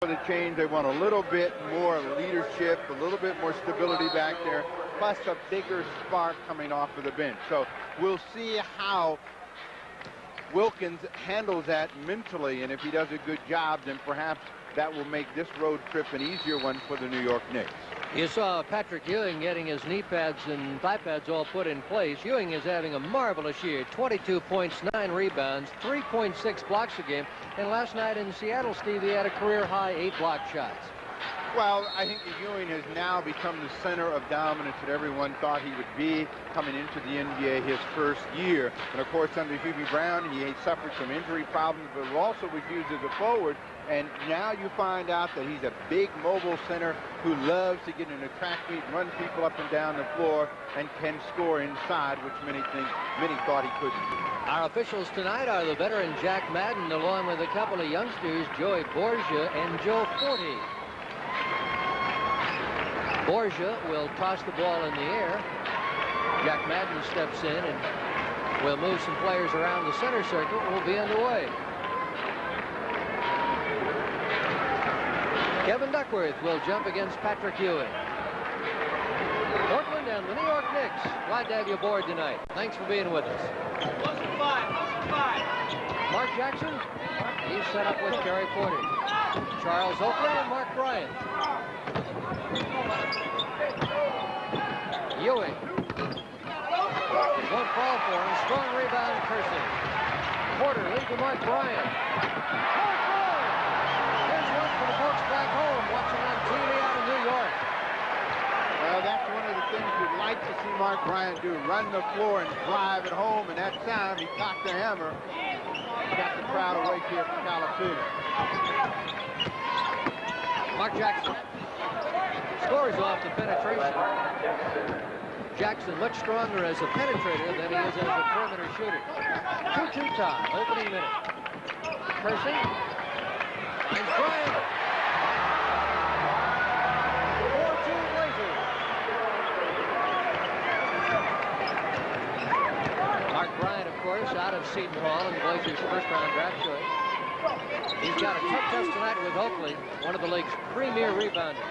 For the change, they want a little bit more leadership, a little bit more stability back there, plus a bigger spark coming off of the bench. So we'll see how Wilkins handles that mentally, and if he does a good job, then perhaps that will make this road trip an easier one for the New York Knicks. You saw Patrick Ewing getting his knee pads and thigh pads all put in place. Ewing is having a marvelous year. 22 points, 9 rebounds, 3.6 blocks a game. And last night in Seattle, Steve, he had a career-high 8 block shots. Well, I think that Ewing has now become the center of dominance that everyone thought he would be coming into the NBA his first year. And, of course, under Hubie Brown, he suffered some injury problems, but also was used as a forward. And now you find out that he's a big mobile center who loves to get in a track meet, run people up and down the floor, and can score inside, which many thought he couldn't do. Our officials tonight are the veteran Jack Madden, along with a couple of youngsters, Joey Borgia and Joe Forte. Borgia will toss the ball in the air. Jack Madden steps in and will move some players around the center circle. We'll be underway. Kevin Duckworth will jump against Patrick Ewing. Portland and the New York Knicks. Glad to have you aboard tonight. Thanks for being with us. Mark Jackson, he's set up with Terry Porter. Charles Oakley and Mark Bryant. Ewing. Won't fall for him. Strong rebound, Kersey. Porter leads to Mark Bryant. Here's one for the folks back home watching on TV out in New York. Well, that's one of the things you'd like to see Mark Bryant do. Run the floor and drive it home, and that time he cocked the hammer. Got the crowd awake here from California. Mark Jackson scores off the penetration. Jackson much stronger as a penetrator than he is as a perimeter shooter. 2-2 tie, opening minute. Kersey finds Bryant. 4-2 Blazers. Mark Bryant, of course, out of Seton Hall in the Blazers' first-round draft choice. He's got a tough test tonight with Oakley, one of the league's premier rebounders.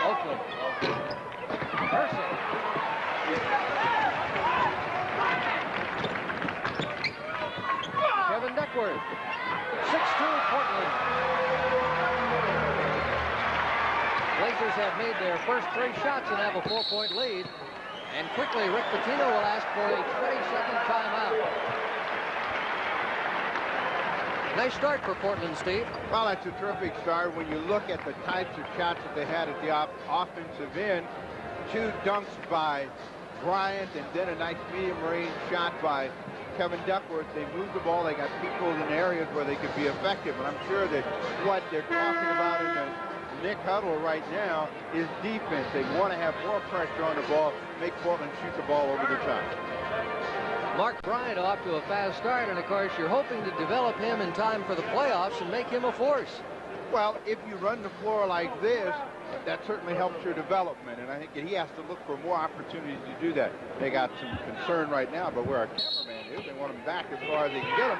Oakley. Kersey. Kevin Duckworth. 6-2 Portland. Blazers have made their first 3 shots and have a 4-point lead. And quickly, Rick Pitino will ask for a 20-second timeout. Nice start for Portland, Steve. Well, that's a terrific start when you look at the types of shots that they had at the offensive end. 2 dunks by Bryant and then a nice medium range shot by Kevin Duckworth. They moved the ball. They got people in areas where they could be effective. And I'm sure that what they're talking about in the Knick huddle right now is defense. They want to have more pressure on the ball, make Portland shoot the ball over the top. Mark Bryant off to a fast start, and of course you're hoping to develop him in time for the playoffs and make him a force. Well, if you run the floor like this, that certainly helps your development, and I think that he has to look for more opportunities to do that. They got some concern right now about where our cameraman is. They want him back as far as they can get him.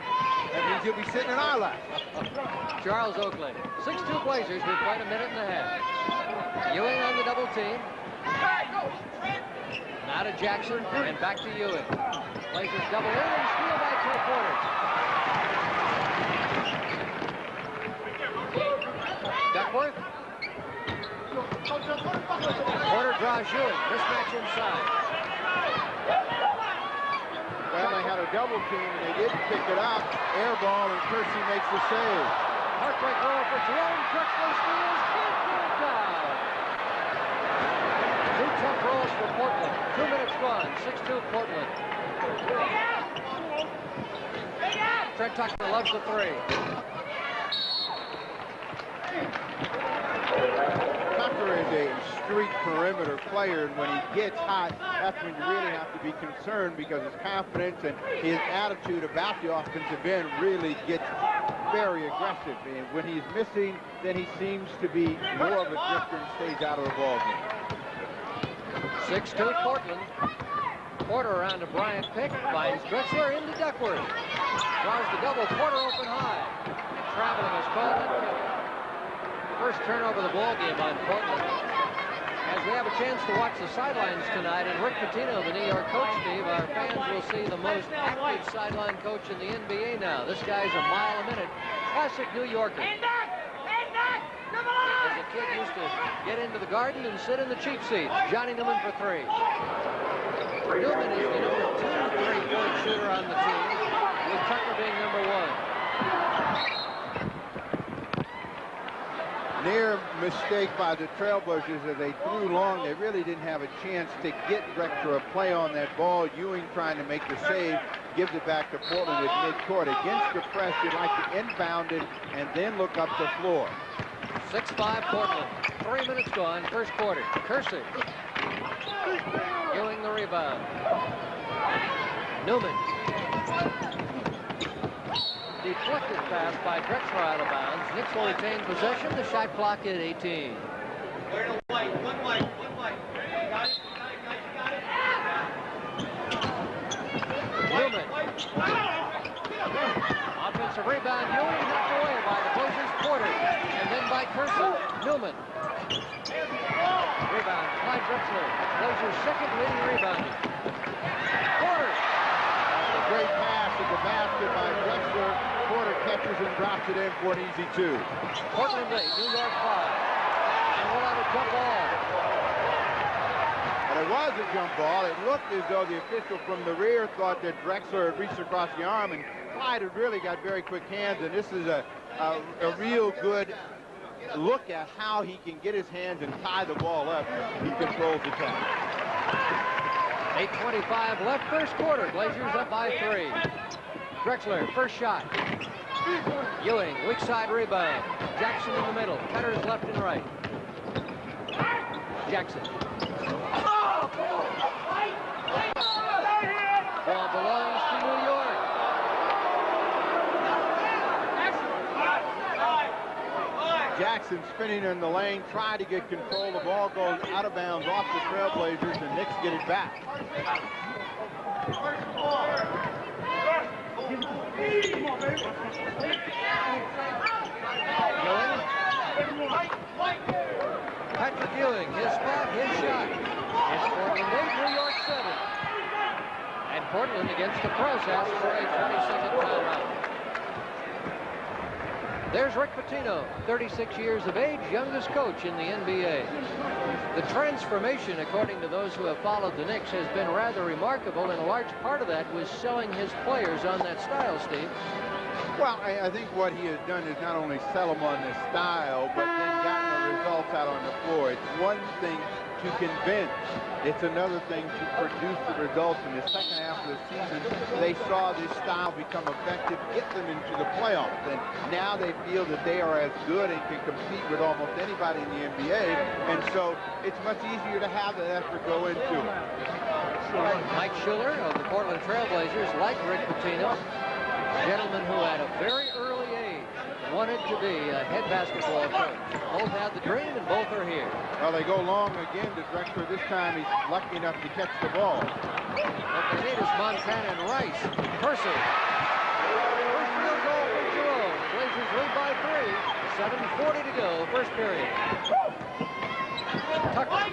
That means he'll be sitting in our lap. Charles Oakley. 6-2 Blazers with quite a minute and a half. Ewing on the double team. Now to Jackson and back to Ewing. Blazers double in and steal by 2 Porters. Duckworth. Porter draws Ewing. Mismatch inside. Well, they had a double team and they didn't pick it up. Air ball, and Kersey makes the save. Heartbreak roll for Jerome. Crookston steals. Can't get it down. 2 tough rolls for Portland. 2 minutes gone. 6-2 Portland. Trent Tucker loves the 3. Tucker is a street perimeter player, and when he gets hot, that's when you really have to be concerned because his confidence and his attitude about the offensive end really gets very aggressive. And when he's missing, then he seems to be more of a drifter and stays out of the ball game. 6-2 Portland. Porter around to Bryant pick, finds Drexler into Duckworth. Draws the double, Porter open high. Traveling is called and killed. turn over the ball game on Portland. As we have a chance to watch the sidelines tonight, and Rick Pitino, the New York coach, Steve, our fans will see the most active sideline coach in the NBA now. This guy's a mile a minute. Classic New Yorker. As a kid, used to get into the garden and sit in the cheap seat. Johnny Newman for three. Newman is the number 2 3-point shooter on the team, with Tucker being number 1. Near mistake by the Trailblazers as they threw long. They really didn't have a chance to get Drexler a play on that ball. Ewing trying to make the save, gives it back to Portland at midcourt. Against the press, you'd like to inbound it and then look up the floor. 6-5 Portland. 3 minutes gone, first quarter. Kersey. Ewing the rebound. Newman. Deflected pass by Drexler out of bounds. Knicks will retain possession. The shot clock at 18. Newman. Offensive rebound. Ewing knocked away by the Blazers' Porter. And then by Kersey. Newman. Rebound by Drexler. Blazers' second leading rebounder. Porter. A great pass to the basket by Drexler. Porter catches and drops it in for an easy 2. Portland 8, New York 5. And we'll have a jump ball. And it was a jump ball. It looked as though the official from the rear thought that Drexler had reached across the arm, and Clyde had really got very quick hands, and this is a real good look at how he can get his hands and tie the ball up. He controls the time. 8:25 left, first quarter. Blazers up by 3. Drexler, first shot. Ewing, weak side rebound. Jackson in the middle. Cutters left and right. Jackson. Ball belongs to New York. Jackson spinning in the lane, trying to get control. The ball goes out of bounds off the Trailblazers, and Knicks get it back. Patrick Ewing, his spot, his shot. It's Portland 8, New York 7. And Portland against the press asks for a 20-second timeout. There's Rick Pitino, 36 years of age, youngest coach in the NBA. The transformation, according to those who have followed the Knicks, has been rather remarkable, and a large part of that was selling his players on that style, Steve. Well, I think what he has done is not only sell them on this style, but then gotten the results out on the floor. It's one thing to convince. It's another thing to produce the results. In the second half of the season, they saw this style become effective, get them into the playoffs. And now they feel that they are as good and can compete with almost anybody in the NBA. And so it's much easier to have that effort go into it. Mike Schuller of the Portland Trailblazers, like Rick Pitino, a gentleman who at a very early age wanted to be a head basketball coach. Both had the dream and both are here. Well, they go long again to Drexler. This time he's lucky enough to catch the ball. What they need is Montana and Rice. Kersey. First field goal for Jerome. Blazers lead by 3. 7:40 to go, first period. Tucker.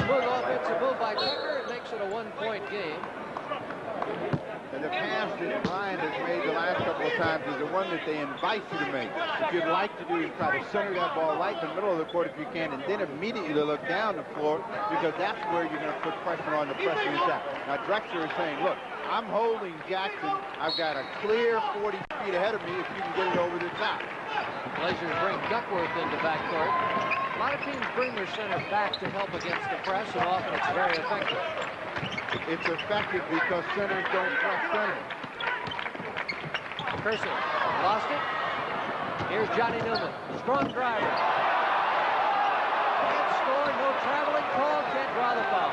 Smooth offensive move by Tucker. It makes it a 1-point game. And the pass that Bryant has made the last couple of times is the one that they invite you to make. What you'd like to do is try to center that ball right in the middle of the court if you can, and then immediately look down the floor, because that's where you're going to put pressure on the pressing attack. Now Drexler is saying, look, I'm holding Jackson. I've got a clear 40 feet ahead of me if you can get it over the top. Blazers bring Duckworth into backcourt. A lot of teams bring their center back to help against the press, and often it's very effective. It's effective because centers don't press center. Kersey lost it. Here's Johnny Newman, strong driver. Can't score, no traveling call, can't draw the foul.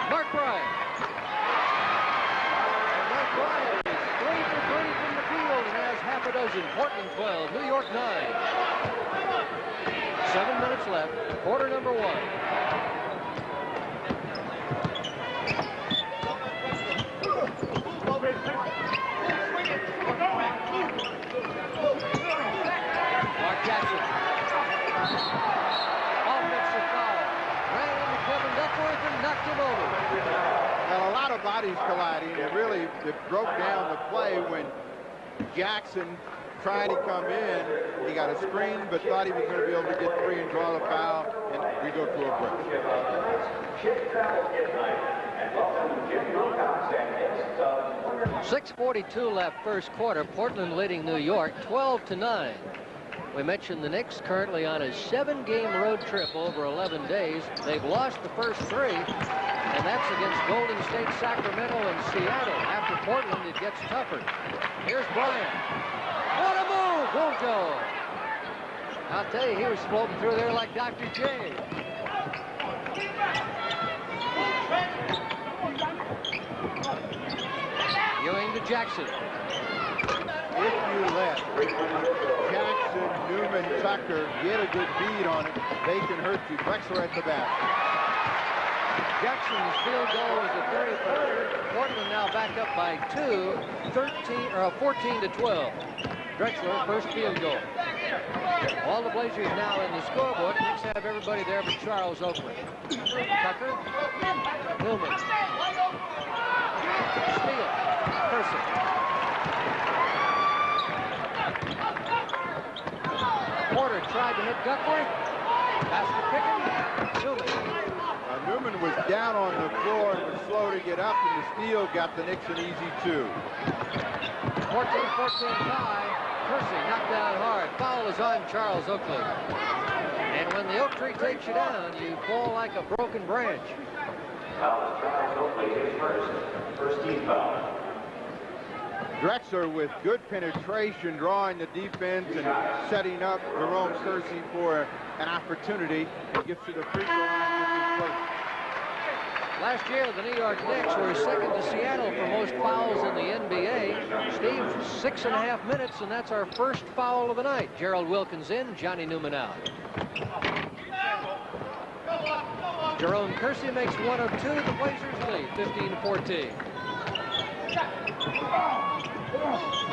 Mark Bryant. And Mark Bryant is 3 for 3 from the field and has half a dozen. Portland 12, New York 9. 7 minutes left, quarter number 1. bodies colliding, and really it broke down the play when Jackson tried to come in. He got a screen, but thought he was going to be able to get free and draw the foul, and we go to a break. 6:42 left first quarter. Portland leading New York 12-9. We mentioned the Knicks currently on a 7-game road trip over 11 days. They've lost the first 3, and that's against Golden State, Sacramento, and Seattle. After Portland, it gets tougher. Here's Bryant. What a move! Won't go. I'll tell you, he was floating through there like Dr. J. Ewing to Jackson. If you let Jackson, Newman, Tucker get a good bead on it, they can hurt you. Drexler at the back. Jackson's field goal is the 33rd. Portland now back up by 2, 14-12. Drexler, first field goal. All the Blazers now in the scorebook. Knicks have everybody there but Charles Oakley. Tucker, Newman. Steele, Person. Porter tried to hit Duckworth. Pass to Pickens. Newman. Newman was down on the floor and was slow to get up, and the steal got the Knicks an easy 2. 14-14 tie. Kersey knocked down hard. Foul is on Charles Oakley. And when the oak tree takes you down, you fall like a broken branch. Charles Oakley is first team foul. Drexler with good penetration, drawing the defense and setting up Jerome Kersey for an opportunity. He gets to the free throw line with his first. Last year, the New York Knicks were second to Seattle for most fouls in the NBA. Steve, 6.5 minutes, and that's our first foul of the night. Gerald Wilkins in, Johnny Newman out. Jerome Kersey makes 1 of 2. The Blazers lead, 15-14.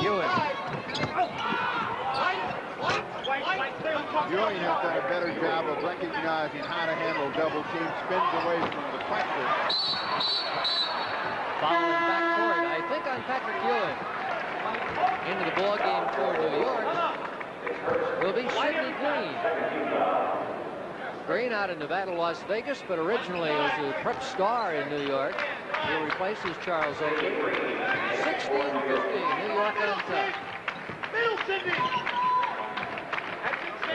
Ewing. Ewing has done a better job of recognizing how to handle double teams, spins away from the pressure. Following backcourt, I think on Patrick Ewing. Into the ball game for New York will be Sidney Green. Green out of Nevada, Las Vegas, but originally was a prep star in New York. He replaces Charles Oakley. 16-15, New York on top.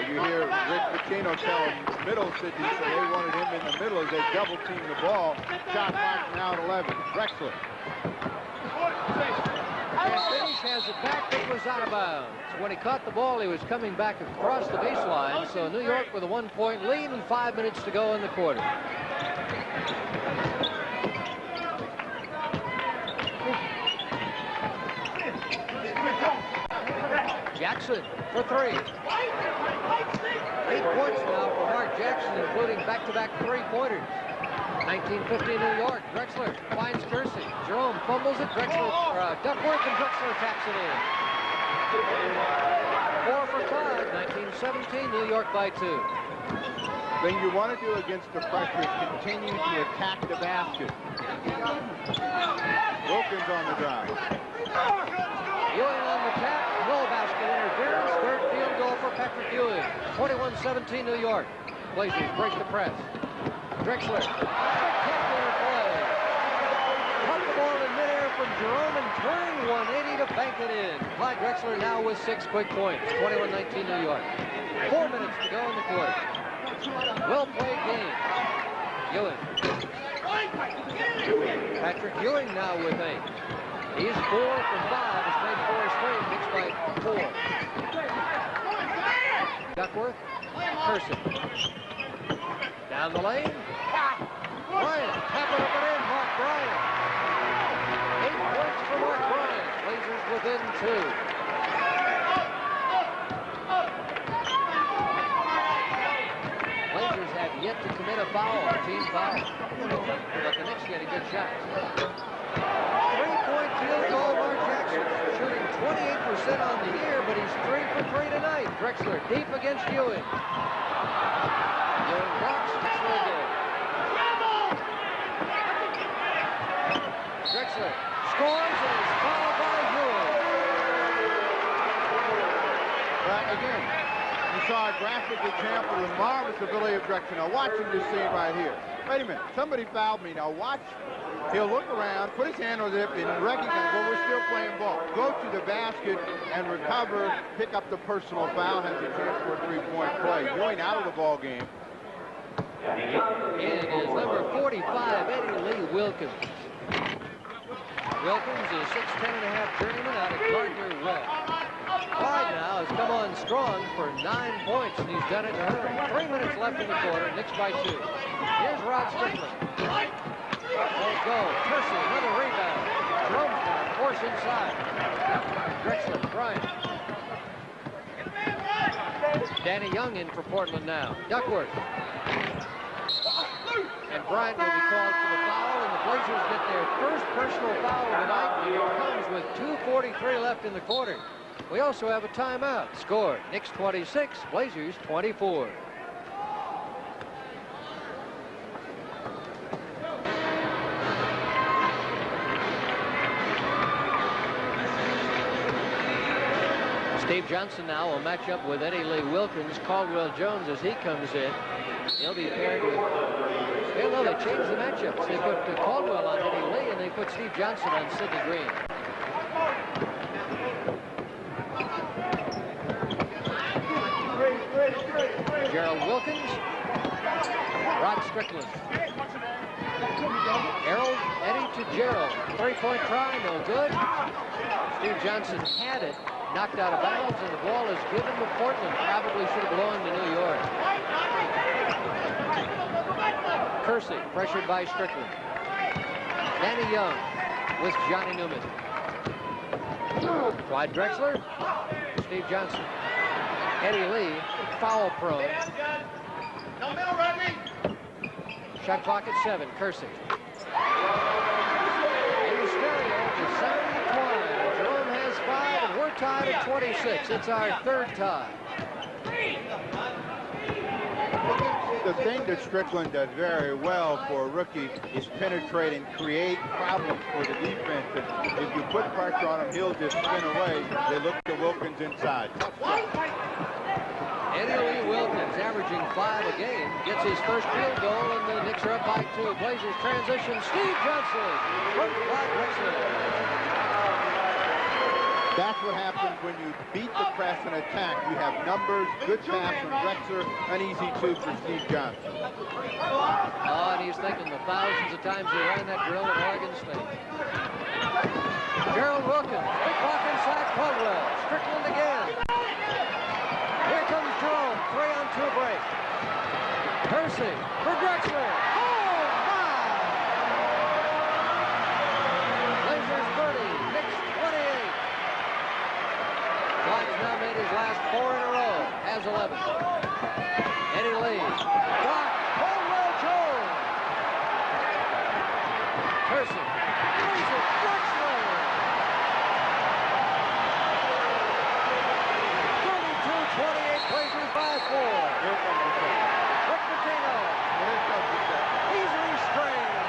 You hear Rick Pitino tell him middle Sidney, so they wanted him in the middle as they double team the ball. Shot clock now at 11. Drexler. And Finish has it back that was out of bounds. When he caught the ball, he was coming back across the baseline. So New York with a 1-point lead and 5 minutes to go in the quarter. Jackson for 3. 8 points now for Mark Jackson, including back-to-back 3-pointers. 19-15 New York. Drexler finds Kersey. Jerome fumbles it. Duckworth, and Drexler taps it in. 4 for 5. 19-17 New York by 2. Thing you want to do against the pressure is continue to attack the basket. Wilkins on the drive. Ewing on the tap. No basket interference. Third field goal for Patrick Ewing. 21-17 New York. Blazers break the press. Drexler. Spectacular play. Caught the ball in midair from Jerome and turned 180 to bank it in. Clyde Drexler now with 6 quick points. 21-19 New York. 4 minutes to go in the quarter. Well played game. Ewing. Patrick Ewing now with 8. He's 4 from 5. Has made 4 straight. Knicks by 4. Duckworth. Person. Down the lane. Bryant. Tap it up and in. Mark Bryant. 8 points for Mark Bryant. Blazers within 2. Blazers have yet to commit a foul, a team foul. But the Knicks get a good shot. 3-point field goal, Mark Jackson. Shooting 28% on the year, but he's 3 for 3 tonight. Drexler deep against Ewing. Ewing blocks, Drexler again. Drexler scores and is fouled by Ewing. Again, you saw a graphic example of the marvelous ability of Drexler. Now watching this scene right here. Wait a minute, somebody fouled me. Now watch. He'll look around, put his hand on the hip, and recognize, well, we're still playing ball. Go to the basket and recover, pick up the personal foul, has a chance for a three-point play. Ewing out of the ball game. And is number 45, Eddie Lee Wilkins. Wilkins is 6'10.5" journeyman out of Gardner Webb. Clyde now has come on strong for 9 points, and he's done it in a hurry. 3 minutes left in the quarter, Knicks by 2. Here's Rod Strickland. Won't go. Kersey, another rebound. Jerome's going to force inside. Drexler, Bryant. Danny Young in for Portland now. Duckworth. And Bryant will be called for the foul, and the Blazers get their first personal foul of the night, and it comes with 2:43 left in the quarter. We also have a timeout. Score, Knicks 26, Blazers 24. Steve Johnson now will match up with Eddie Lee Wilkins. Caldwell Jones, as he comes in, he'll be paired with... Well, no, they changed the matchups. They put Caldwell on Eddie Lee, and they put Steve Johnson on Sidney Green. Gerald Wilkins, Rod Strickland. Harold, Eddie to Gerald. Three-point try, no good. Steve Johnson had it, knocked out of bounds, and the ball is given to Portland. Probably should have belonged to New York. Kersey, pressured by Strickland. Danny Young with Johnny Newman. Clyde Drexler, Steve Johnson. Eddie Lee, foul prone. Shot clock at 7, Kersey. In the stereo to 7 to Twine. Jerome has 5, and we're tied at 26. It's our third tie. The thing that Strickland does very well for a rookie is penetrate and create problems for the defense. If you put pressure on him, he'll just spin away. They look to Wilkins inside. Eddie Lee Wilkins, averaging 5 a game, gets his first field goal, and the Knicks are up by 2. Blazers transition. Steve Johnson from Clyde Drexler. That's what happens when you beat the press and attack. You have numbers, good pass from Drexler, an easy 2 for Steve Johnson. Oh, and he's thinking the thousands of times he ran that drill at Oregon State. Gerald Wilkins, big block inside Caldwell. Strickland again. Here comes Jerome, 3-on-2 break. Kersey for Drexler. Oh, my! Blazers 30, Knicks 28. Clyde's now made his last 4 in a row. Has 11. Eddie Lee. Block. Caldwell Jones. Kersey. Plays it. Drexler. 32-28. Blazers by 4. Here comes the set. Rick Pitino. Here comes the set. He's restrained.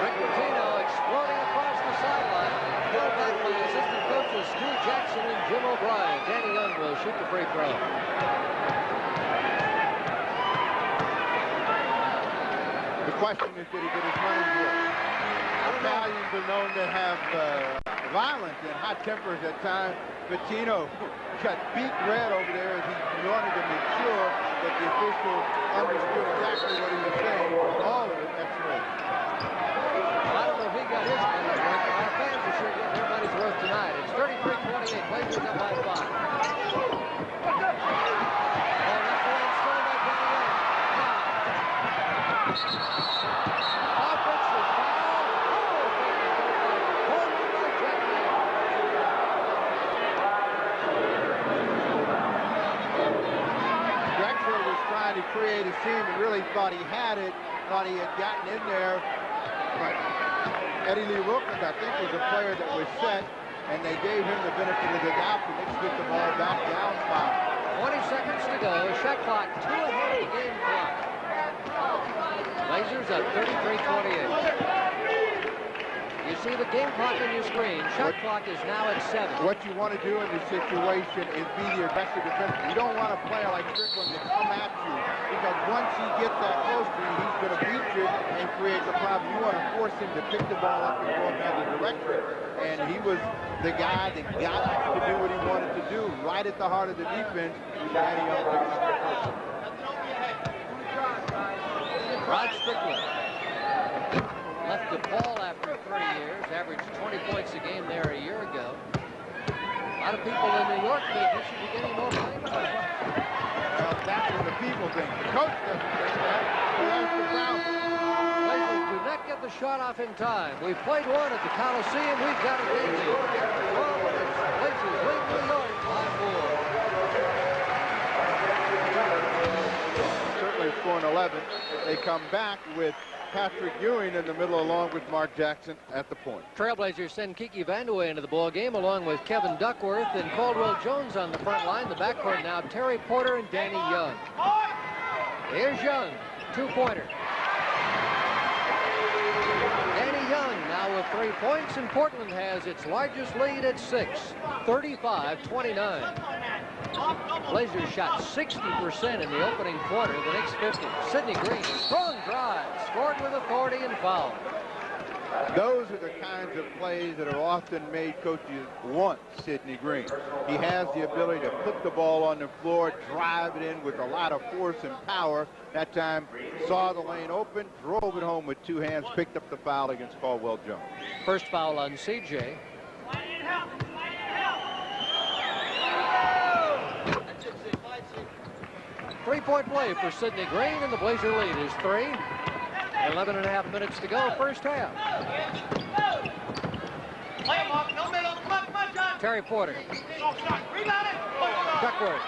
Rick Pitino exploding across the sideline. Held back by assistant coaches Stu Jackson and Jim O'Brien. Danny Young will shoot the free throw. The question is, did he get his money's worth? Italians are known to have violence and hot tempers at times. Pitino got beat red over there as he wanted to make sure that the official understood exactly what he was saying. All of it X-rated. I don't know if he got his money's worth, but our fans are sure getting their money's worth tonight. It's 33-28. Blazers up by 5. Offensive foul. Drexler was trying to create a seam and really thought he had it, thought he had gotten in there. But Eddie Lee Wilkins, I think, was a player that was set, and they gave him the benefit of the doubt. The Knicks get the ball back down 5. 20 seconds to go. Shot clock 2 ahead of the game clock. Blazers up 33-28. You see the game clock on your screen. Shot clock is now at 7. What you want to do in this situation is be the aggressive defender. You don't want a player like Strickland to come at you, because once he gets that close to you, he's going to beat you and create the problem. You want to force him to pick the ball up and go in the other direction. And he was the guy that got to do what he wanted to do, right at the heart of the defense. Rod Strickland left DePaul after 3 years, averaged 20 points a game there a year ago. A lot of people in New York think he should be getting more playing time. Well, that's what the people think. The coach doesn't think that. So that's the problem. Blazers do not get the shot off in time. We've played one at the Coliseum. We've got a game here. 12 minutes. Blazers lead New York by 4. Certainly scoring 11. They come back with Patrick Ewing in the middle, along with Mark Jackson at the point. Trailblazers send Kiki Vandeweghe into the ball game, along with Kevin Duckworth and Caldwell Jones on the front line. The backcourt now, Terry Porter and Danny Young. Here's Young, two-pointer. Danny Young now with 3 points, and Portland has its largest lead at 6, 35-29. Blazers shot 60% in the opening quarter. The Knicks 50. Sidney Green, strong drive, scored with authority and foul. Those are the kinds of plays that have often made coaches want Sidney Green. He has the ability to put the ball on the floor, drive it in with a lot of force and power. That time, saw the lane open, drove it home with 2 hands, picked up the foul against Caldwell Jones. First foul on CJ. Three-point play for Sidney Green, and the Blazer lead is 3. 11.5 minutes to go, first half. Terry Porter. Duckworth.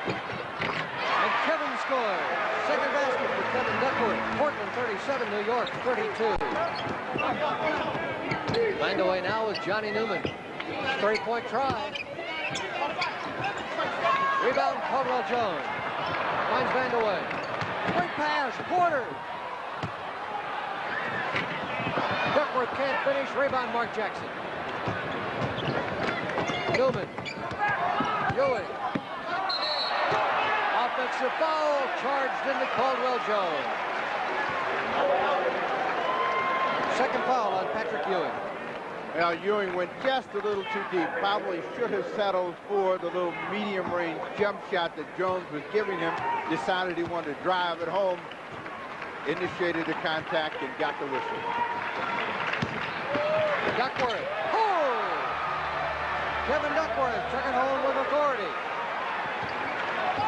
And Kevin scores. Second basket for Kevin Duckworth. Portland 37, New York 32. Vandeweghe now with Johnny Newman. Three-point try. Rebound, Caldwell Jones. Finds Vandeweghe. Great pass, Porter. Duckworth can't finish. Rebound, Mark Jackson. Newman. Ewing. Offensive foul charged into Caldwell Jones. Second foul on Patrick Ewing. Well, Ewing went just a little too deep. Probably should have settled for the little medium-range jump shot that Jones was giving him. Decided he wanted to drive it home. Initiated the contact and got the whistle. Duckworth. Oh! Kevin Duckworth took it home with authority.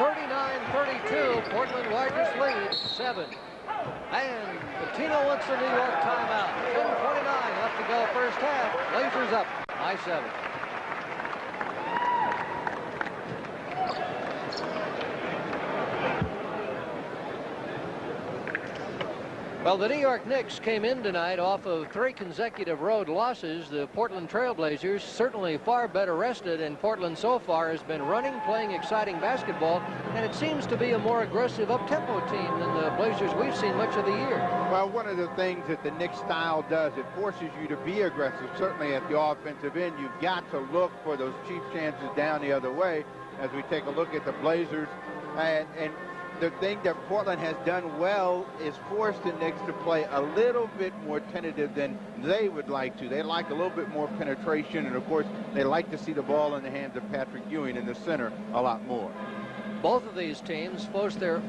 39-32. Portland largest lead, 7. And Pitino wants the New York timeout. 10:29 left to go first half. Blazers up by 7. Well, the New York Knicks came in tonight off of 3 consecutive road losses. The Portland Trailblazers certainly far better rested, and Portland so far has been running, playing exciting basketball, and it seems to be a more aggressive up-tempo team than the Blazers we've seen much of the year. Well, one of the things that the Knicks style does, it forces you to be aggressive. Certainly at the offensive end, you've got to look for those cheap chances down the other way. As we take a look at the Blazers, and the thing that Portland has done well is force the Knicks to play a little bit more tentative than they would like to. They like a little bit more penetration, and of course, they like to see the ball in the hands of Patrick Ewing in the center a lot more. Both of these teams force their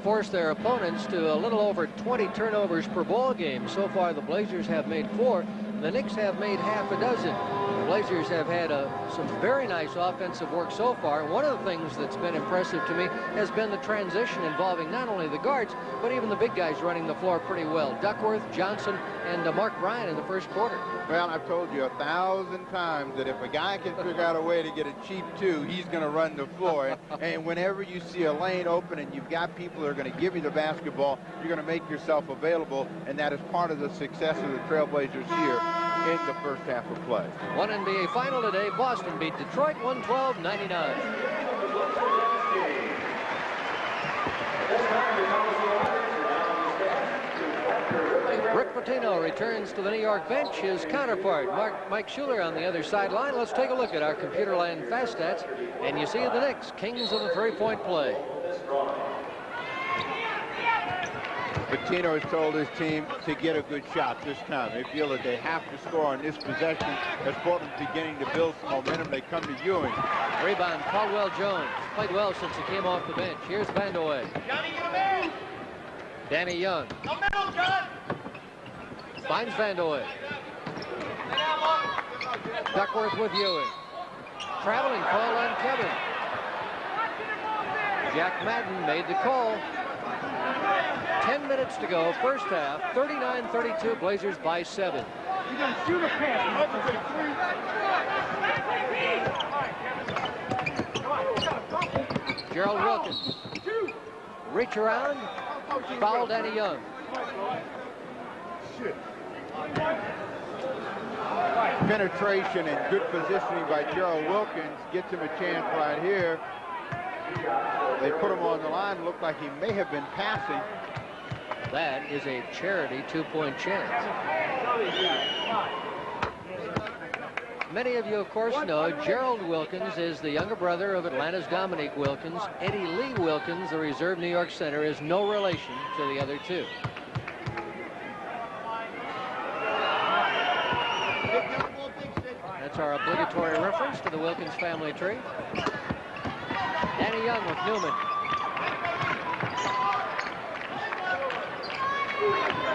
opponents to a little over 20 turnovers per ball game. So far, the Blazers have made 4. The Knicks have made half a dozen. The Blazers have had some very nice offensive work so far. And one of the things that's been impressive to me has been the transition involving not only the guards, but even the big guys running the floor pretty well. Duckworth, Johnson, and Mark Bryant in the first quarter. Well, I've told you 1,000 times that if a guy can figure out a way to get a cheap 2, he's going to run the floor. And whenever you see a lane open and you've got people that are going to give you the basketball, you're going to make yourself available, and that is part of the success of the Trailblazers here in the first half of play. One NBA final today. Boston beat Detroit 112-99. returns to the New York bench. His counterpart, Mike Schuler, on the other sideline. Let's take a look at our Computerland fast stats. And you see the Knicks, kings of the three-point play. Pitino has told his team to get a good shot this time. They feel that they have to score on this possession. As Portland's beginning to build some momentum, they come to Ewing. Rebound, Caldwell Jones. Played well since he came off the bench. Here's Vandeweghe. Danny Young. Finds Vandeweghe. Duckworth with Ewing. Traveling call on Kevin. Jack Madden made the call. 10 minutes to go, first half, 39-32, Blazers by 7. You're going to shoot a pass. Gerald Wilkins. Reach around, foul Danny Young. Penetration and good positioning by Gerald Wilkins gets him a chance right here. They put him on the line. Looked like he may have been passing. That is a charity two-point chance. Many of you, of course, know Gerald Wilkins is the younger brother of Atlanta's Dominique Wilkins. Eddie Lee Wilkins, the reserve New York center, is no relation to the other two. That's our obligatory reference to the Wilkins family tree. Danny Young with Newman.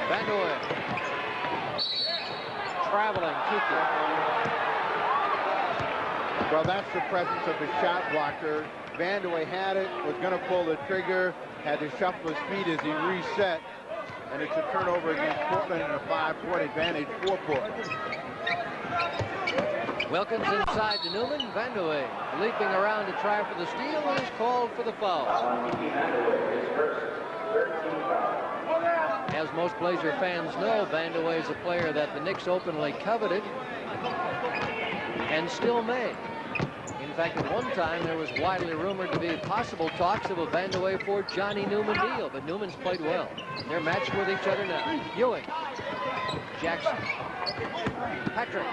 Vandeweghe. Traveling, Kiki. Well, that's the presence of the shot blocker. Vandeweghe had it, was going to pull the trigger, had to shuffle his feet as he reset, and it's a turnover against Portland and a 5-point advantage for Portland. Wilkins inside to Newman. Vandeweghe leaping around to try for the steal and is called for the foul. As most Blazer fans know, Vandeweghe is a player that the Knicks openly coveted and still may. In fact, at one time there was widely rumored to be possible talks of a Vandeweghe for Johnny Newman deal, but Newman's played well. They're matched with each other now. Ewing. Jackson. Patrick.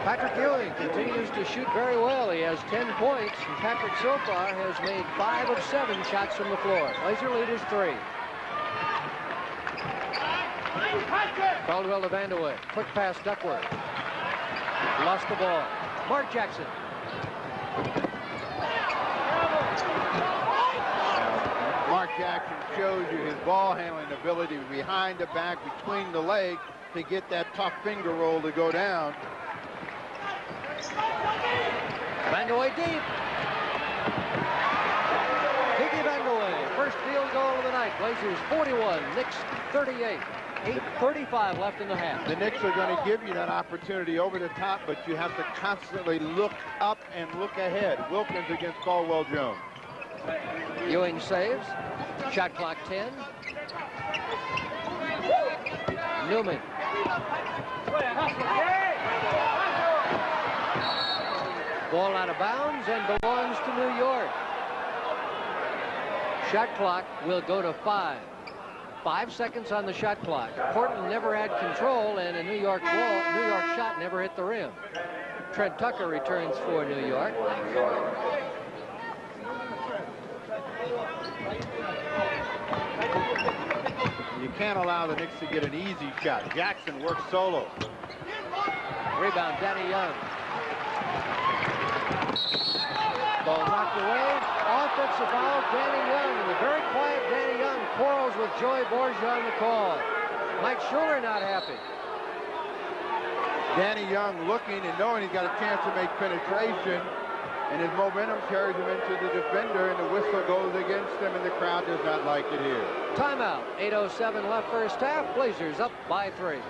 Patrick Ewing continues to shoot very well. He has 10 points, and Patrick so far has made 5 of 7 shots from the floor. Blazer lead is 3. Caldwell to Vandeweghe. Quick pass, Duckworth. Lost the ball. Mark Jackson. Mark Jackson shows you his ball handling ability behind the back, between the legs, to get that tough finger roll to go down. Vandeweghe deep. Kiki Vandeweghe, first field goal of the night. Blazers 41, Knicks 38. 8:35 left in the half. The Knicks are going to give you that opportunity over the top, but you have to constantly look up and look ahead. Wilkins against Caldwell Jones. Ewing saves. Shot clock 10. Newman. Ball out of bounds and belongs to New York. Shot clock will go to 5. 5 seconds on the shot clock. Portland never had control, and a New York shot never hit the rim. Trent Tucker returns for New York. You can't allow the Knicks to get an easy shot. Jackson works solo. Rebound, Danny Young. Ball knocked away. Offensive foul, Danny Young. And the very quiet Danny Young quarrels with Joey Borgia on the call. Mike Schuler not happy. Danny Young looking and knowing he's got a chance to make penetration, and his momentum carries him into the defender, and the whistle goes against him, and the crowd does not like it here. Timeout. 8:07 left first half. Blazers up by 3.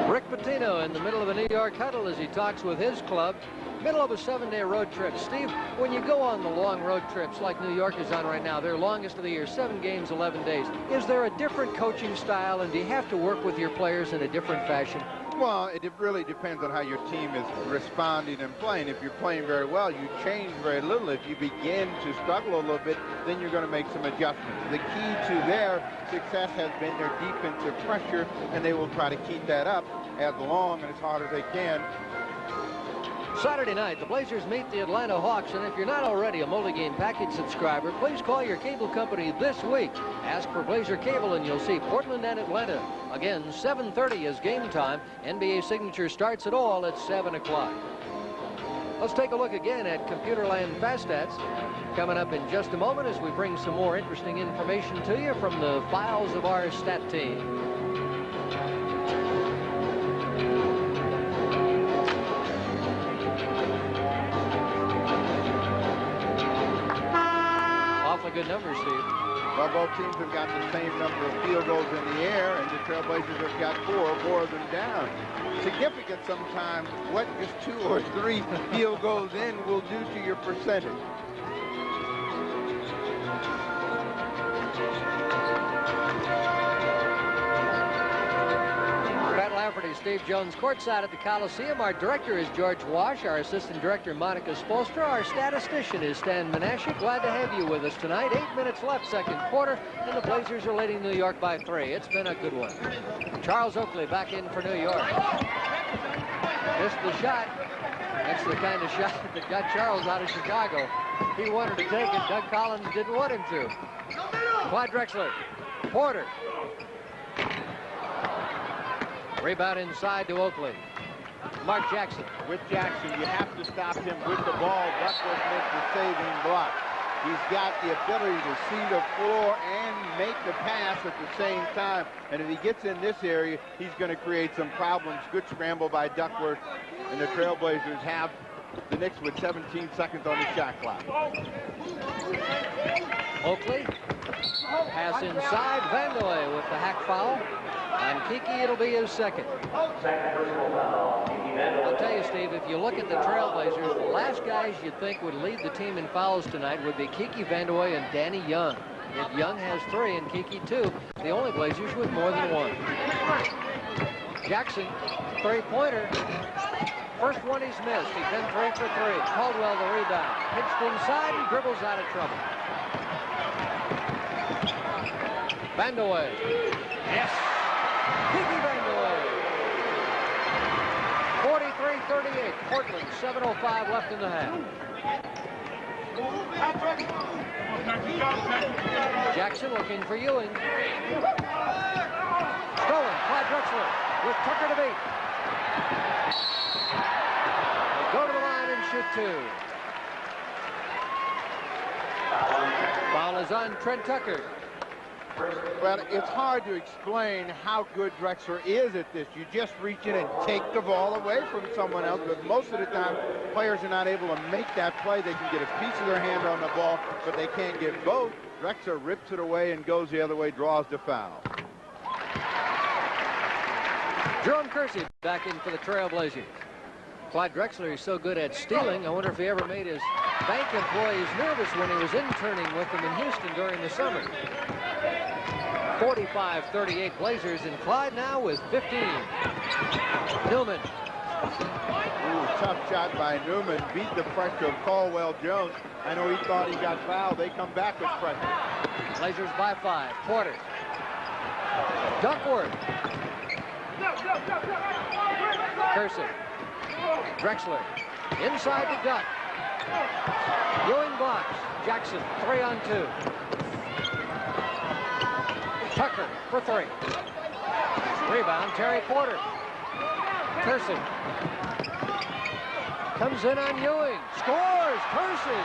Rick Pitino in the middle of a New York huddle as he talks with his club. Middle of a 7-day road trip. Steve, when you go on the long road trips like New York is on right now, their longest of the year, 7 games, 11 days, is there a different coaching style, and do you have to work with your players in a different fashion? Well, it really depends on how your team is responding and playing. If you're playing very well, you change very little. If you begin to struggle a little bit, then you're going to make some adjustments. The key to their success has been their defensive pressure, and they will try to keep that up as long and as hard as they can. Saturday night, the Blazers meet the Atlanta Hawks, and if you're not already a multi-game package subscriber, please call your cable company this week. Ask for Blazer Cable, and you'll see Portland and Atlanta. Again, 7:30 is game time. NBA Signature starts it all at 7 o'clock. Let's take a look again at Computerland Fast Stats. Coming up in just a moment as we bring some more interesting information to you from the files of our stat team. Good numbers, Steve. Well, both teams have got the same number of field goals in the air, and the Trailblazers have got four of them down. Significant sometimes what just 2 or 3 field goals in will do to your percentage. Lafferty, Steve Jones, courtside at the Coliseum. Our director is George Wash. Our assistant director, Monica Spolstra. Our statistician is Stan Menashe. Glad to have you with us tonight. 8 minutes left, second quarter, and the Blazers are leading New York by 3. It's been a good one. Charles Oakley back in for New York. Missed the shot. That's the kind of shot that got Charles out of Chicago. He wanted to take it. Doug Collins didn't want him to. Clyde Drexler. Porter. Rebound inside to Oakley. Mark Jackson. With Jackson, you have to stop him with the ball. Duckworth makes the saving block. He's got the ability to see the floor and make the pass at the same time. And if he gets in this area, he's going to create some problems. Good scramble by Duckworth. And the Trailblazers have the Knicks with 17 seconds on the shot clock. Oakley. Pass inside. Vandeweghe with the hack foul. On Kiki, it'll be his second. I'll tell you, Steve, if you look at the Trailblazers, the last guys you'd think would lead the team in fouls tonight would be Kiki Vandeweghe and Danny Young. If Young has 3 and Kiki 2, the only Blazers with more than 1. Jackson, three-pointer. First one he's missed. He's been 3 for 3. Caldwell the rebound. Pitched inside and dribbles out of trouble. Vandeweghe. Yes. Kiki Vandeweghe. 43-38. Portland, 7:05 left in the half. Jackson looking for Ewing. Stolen. Clyde Drexler with Tucker to beat. They go to the line and shoot 2. Foul is on Trent Tucker. Well, it's hard to explain how good Drexler is at this. You just reach in and take the ball away from someone else, but most of the time, players are not able to make that play. They can get a piece of their hand on the ball, but they can't get both. Drexler rips it away and goes the other way, draws the foul. Jerome Kersey back in for the Trailblazers. Clyde Drexler is so good at stealing, I wonder if he ever made his bank employees nervous when he was interning with them in Houston during the summer. 45-38 Blazers, and Clyde now with 15. Newman. Ooh, tough shot by Newman. Beat the pressure of Caldwell Jones. I know he thought he got fouled. They come back with pressure. Blazers by 5. Porter. Duckworth. Kersey. Drexler. Inside to Duck. Ewing blocks. Jackson, 3 on 2. Tucker for 3. Rebound, Terry Porter. Kersey. Comes in on Ewing. Scores, Kersey.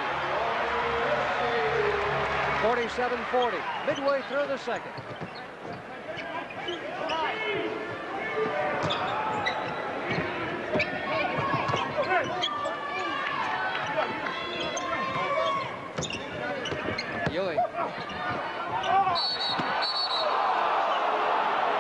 47-40. Midway through the second. Ewing.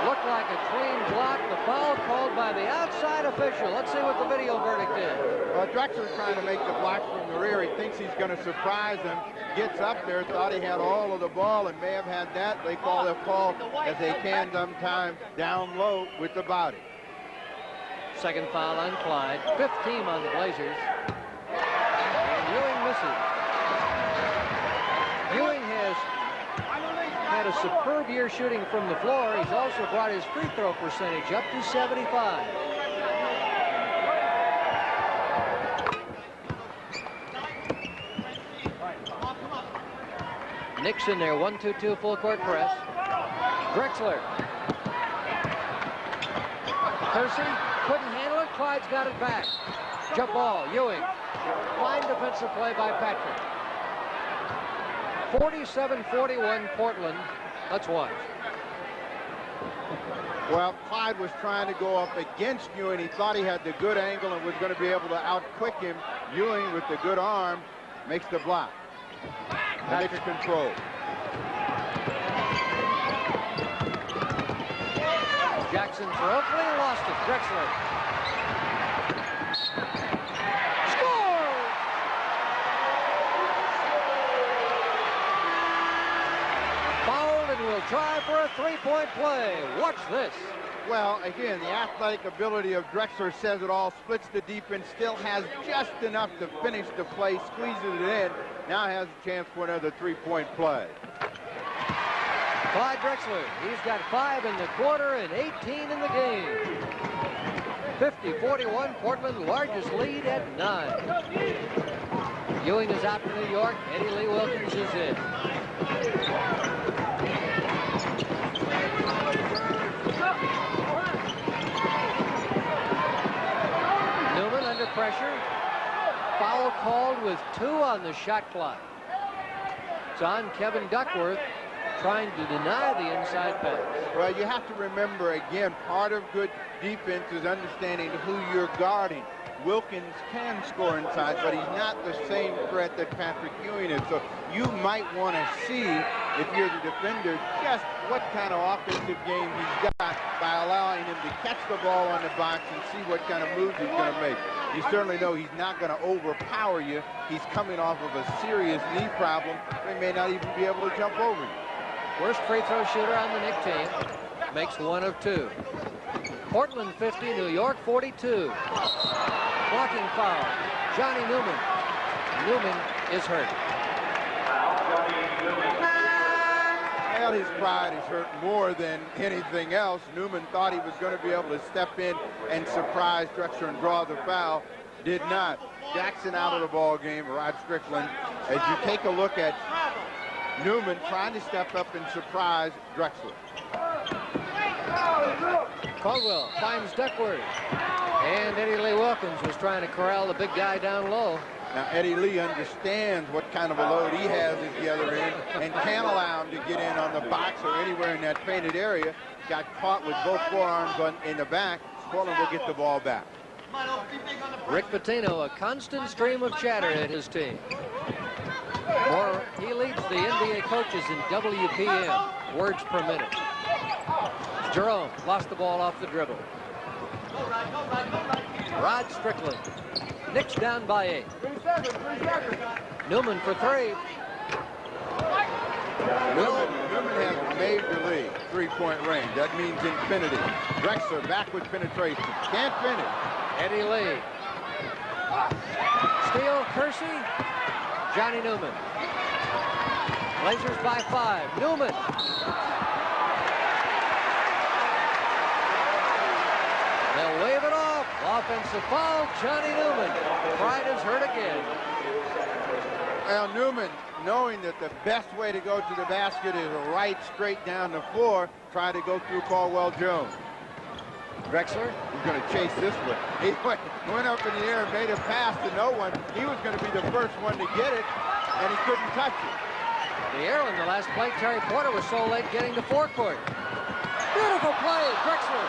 Looked like a clean block. The foul called by the outside official. Let's see what the video verdict is. Well, Drexler's trying to make the block from the rear. He thinks he's going to surprise him. Gets up there, thought he had all of the ball and may have had that. They call their call as they can sometimes down low with the body. Second foul on Clyde. 5th team on the Blazers. And Ewing misses. Ewing has had a superb year shooting from the floor. He's also brought his free throw percentage up to 75. Knicks in their 1-2-2 full court press. Drexler. Kersey couldn't handle it. Clyde's got it back. Jump ball. Ewing. Fine defensive play by Patrick. 47-41 Portland. Let's watch. Well, Clyde was trying to go up against Ewing. He thought he had the good angle and was going to be able to out-quick him. Ewing with the good arm makes the block. Knicks control. Jackson for Oakley, lost it. Drexler. Score! Fouled and will try for a three-point play. Watch this. Well, again, the athletic ability of Drexler says it all. Splits the defense, still has just enough to finish the play, squeezes it in. Now has a chance for another three-point play. Clyde Drexler, he's got 5 in the quarter and 18 in the game. 50-41, Portland largest lead at 9. Ewing is out to New York. Eddie Lee Wilkins is in. Newman under pressure. Foul called with 2 on the shot clock. It's on Kevin Duckworth, trying to deny the inside pass. Well, you have to remember, again, part of good defense is understanding who you're guarding. Wilkins can score inside, but he's not the same threat that Patrick Ewing is. So you might want to see, if you're the defender, just what kind of offensive game he's got by allowing him to catch the ball on the box and see what kind of moves he's going to make. You certainly know he's not going to overpower you. He's coming off of a serious knee problem. He may not even be able to jump over you. Worst free throw shooter on the Knicks team. Makes 1 of 2. Portland 50, New York 42. Blocking foul. Johnny Newman. Newman is hurt. Well, his pride is hurt more than anything else. Newman thought he was going to be able to step in and surprise Drexler and draw the foul. Did not. Jackson out of the ball game. Rod Strickland. As you take a look at Newman trying to step up and surprise Drexler. Caldwell finds Duckworth. And Eddie Lee Wilkins was trying to corral the big guy down low. Now, Eddie Lee understands what kind of a load he has at the other end and can't allow him to get in on the box or anywhere in that painted area. Got caught with both forearms in the back. Portland will get the ball back. Rick Pitino, a constant stream of chatter at his team. He leads the NBA coaches in WPM, words per minute. Jerome lost the ball off the dribble. Rod Strickland. Knicks down by 8. Newman for 3. Newman has a major league three-point range. That means infinity. Drexler back with penetration. Can't finish. Eddie Lee. Steal, Kersey. Johnny Newman. Blazers by 5. Newman. They'll wave it off. Offensive foul, Johnny Newman. Pride is hurt again. Well, Newman, knowing that the best way to go to the basket is right straight down the floor, try to go through Caldwell Jones. Drexler, he's going to chase this one. He went up in the air and made a pass to no one. He was going to be the first one to get it, and he couldn't touch it. The arrow in the last play, Terry Porter was so late getting to forecourt. Beautiful play, Drexler.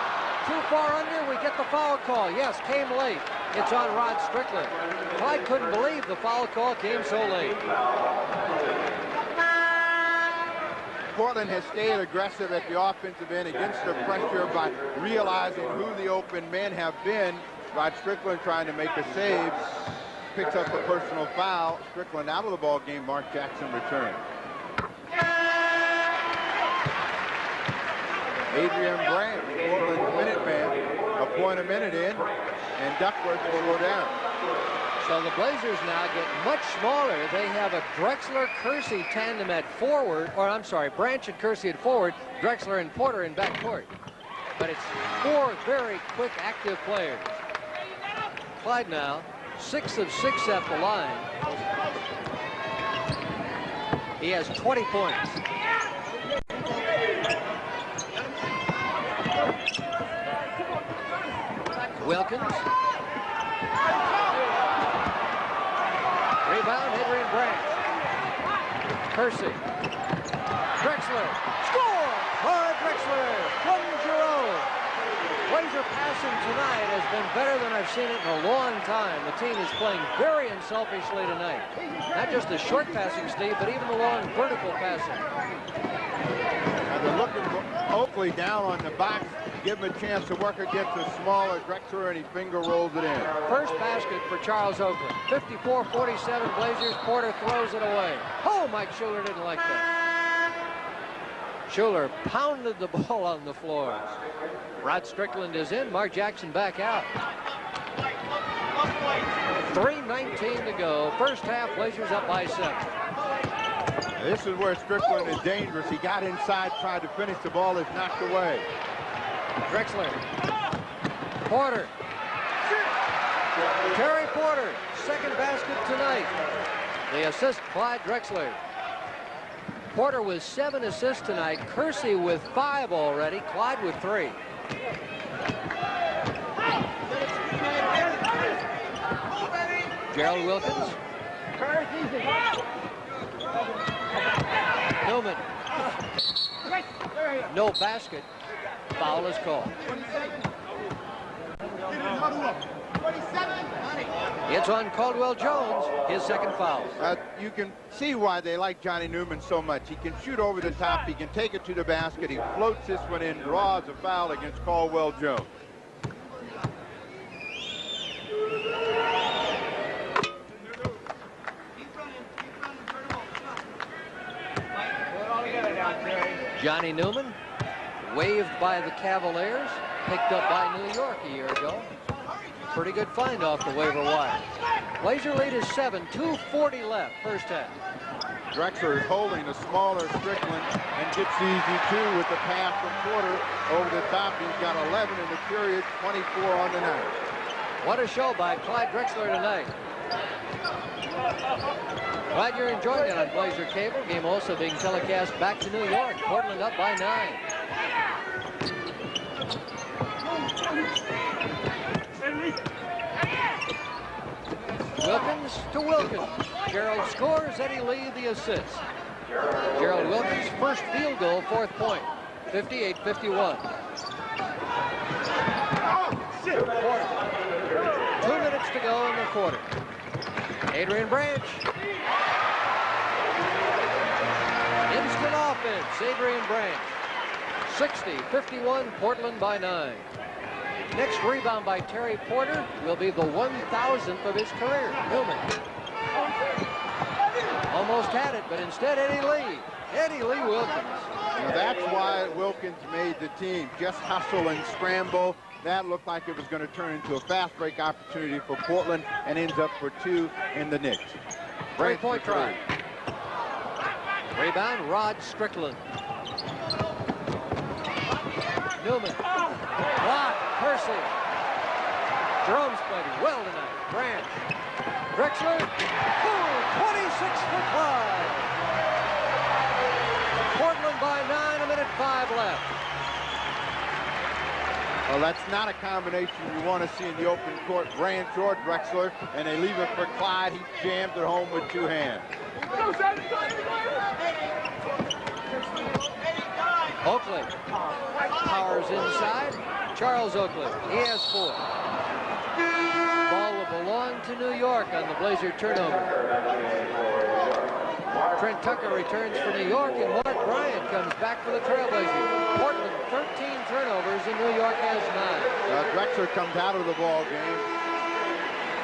Too far under, we get the foul call. Yes, came late. It's on Rod Strickland. Clyde couldn't believe the foul call came so late. Portland has stayed aggressive at the offensive end against the pressure by realizing who the open men have been. Rod Strickland trying to make a save. Picks up a personal foul. Strickland out of the ball game. Mark Jackson returns. Adrian Brandt, Portland's Minuteman, appointed point a minute in, and Duckworth will go down. So the Blazers now get much smaller. They have a Drexler-Kersey tandem at forward, or I'm sorry, Branch and Kersey at forward, Drexler and Porter in backcourt. But it's 4 very quick, active players. Clyde now, 6 of 6 at the line. He has 20 points. Wilkins. Rebound, Adrian Branch. Kersey. Drexler. Score! Clyde Drexler from Jerome. Blazer passing tonight has been better than I've seen it in a long time. The team is playing very unselfishly tonight. Not just the short passing, Steve, but even the long vertical passing. Now they're looking for Oakley down on the box. Give him a chance to work against the smaller Drexler, and he finger rolls it in. First basket for Charles Oakley. 54-47 Blazers. Porter throws it away. Oh, Mike Schuler didn't like that. Schuler pounded the ball on the floor. Rod Strickland is in. Mark Jackson back out. 3:19 to go. First half, Blazers up by 7. This is where Strickland is dangerous. He got inside, tried to finish. The ball is knocked away. Drexler. Porter. Terry Porter, second basket tonight. The assist, Clyde Drexler. Porter with 7 assists tonight. Kersey with 5 already. Clyde with 3. Gerald Wilkins. Newman. No basket. Foul is called. It's on Caldwell Jones, his second foul. You can see why they like Johnny Newman so much. He can shoot over the top. He can take it to the basket. He floats this one in, draws a foul against Caldwell Jones. Johnny Newman, waived by the Cavaliers, picked up by New York a year ago. Pretty good find off the waiver wire. Blazer lead is 7, 2:40 left, first half. Drexler is holding the smaller Strickland and gets the easy 2 with the pass from Porter over the top. He's got 11 in the period, 24 on the night. What a show by Clyde Drexler tonight. Glad you're enjoying it on Blazer Cable. Game also being telecast back to New York. Portland up by 9. Wilkins to Wilkins. Gerald scores, Eddie Lee the assist. Gerald Wilkins' first field goal, 4th point. 58-51. 2 minutes to go in the quarter. Adrian Branch. Instant offense, Adrian Branch. 60-51, Portland by 9. Next rebound by Terry Porter will be the 1,000th of his career. Newman. Almost had it, but instead Eddie Lee. Eddie Lee Wilkins. Now that's why Wilkins made the team. Just hustle and scramble. That looked like it was going to turn into a fast break opportunity for Portland and ends up for 2 in the Knicks. 3-point try. Rebound, Rod Strickland. Newman. Block, Kersey. Jerome's played well tonight. Branch. Drexler. Ooh, 26 for Clyde. Portland by 9, 1:05 left. Well, that's not a combination you want to see in the open court. Branch or Drexler, and they leave it for Clyde. He jams it home with 2 hands. Oakley powers inside. Charles Oakley, he has 4. Ball will belong to New York on the Blazer turnover. Trent Tucker returns for New York, and Mark Bryant comes back for the Trailblazers. Portland, 13 turnovers, and New York has 9. Drexler comes out of the ball game.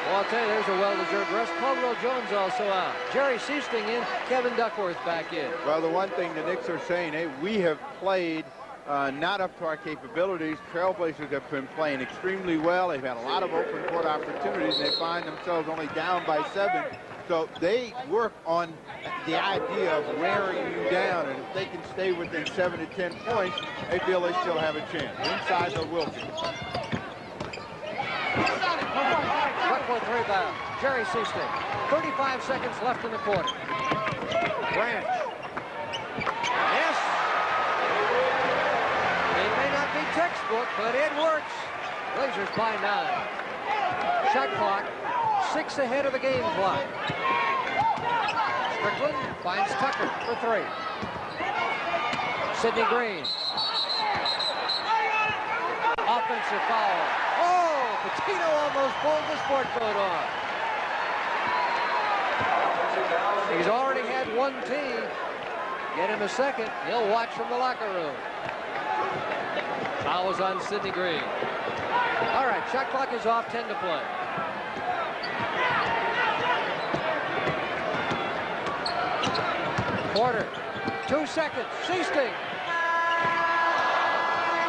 Well, I'll tell you, there's a well-deserved rest. Caldwell Jones also out. Jerry Seasting in, Kevin Duckworth back in. Well, the one thing the Knicks are saying, hey, we have played not up to our capabilities. Trailblazers have been playing extremely well. They've had a lot of open court opportunities, and they find themselves only down by 7. So they work on the idea of wearing you down, and if they can stay within 7 to 10 points, they feel they still have a chance. Inside the Wilkins. Quick rebound. Jerry Seasting. 35 seconds left in the quarter. Branch. Yes. It may not be textbook, but it works. Blazers by 9. Shot clock 6 ahead of the game clock. Strickland finds Tucker for 3. Sidney Green. Offensive foul. Oh, Patino almost pulled the sport coat on. He's already had 1 tee. Get him a second. He'll watch from the locker room. Foul was on Sidney Green. All right, shot clock is off, 10 to play. Quarter, 2 seconds, Seasting.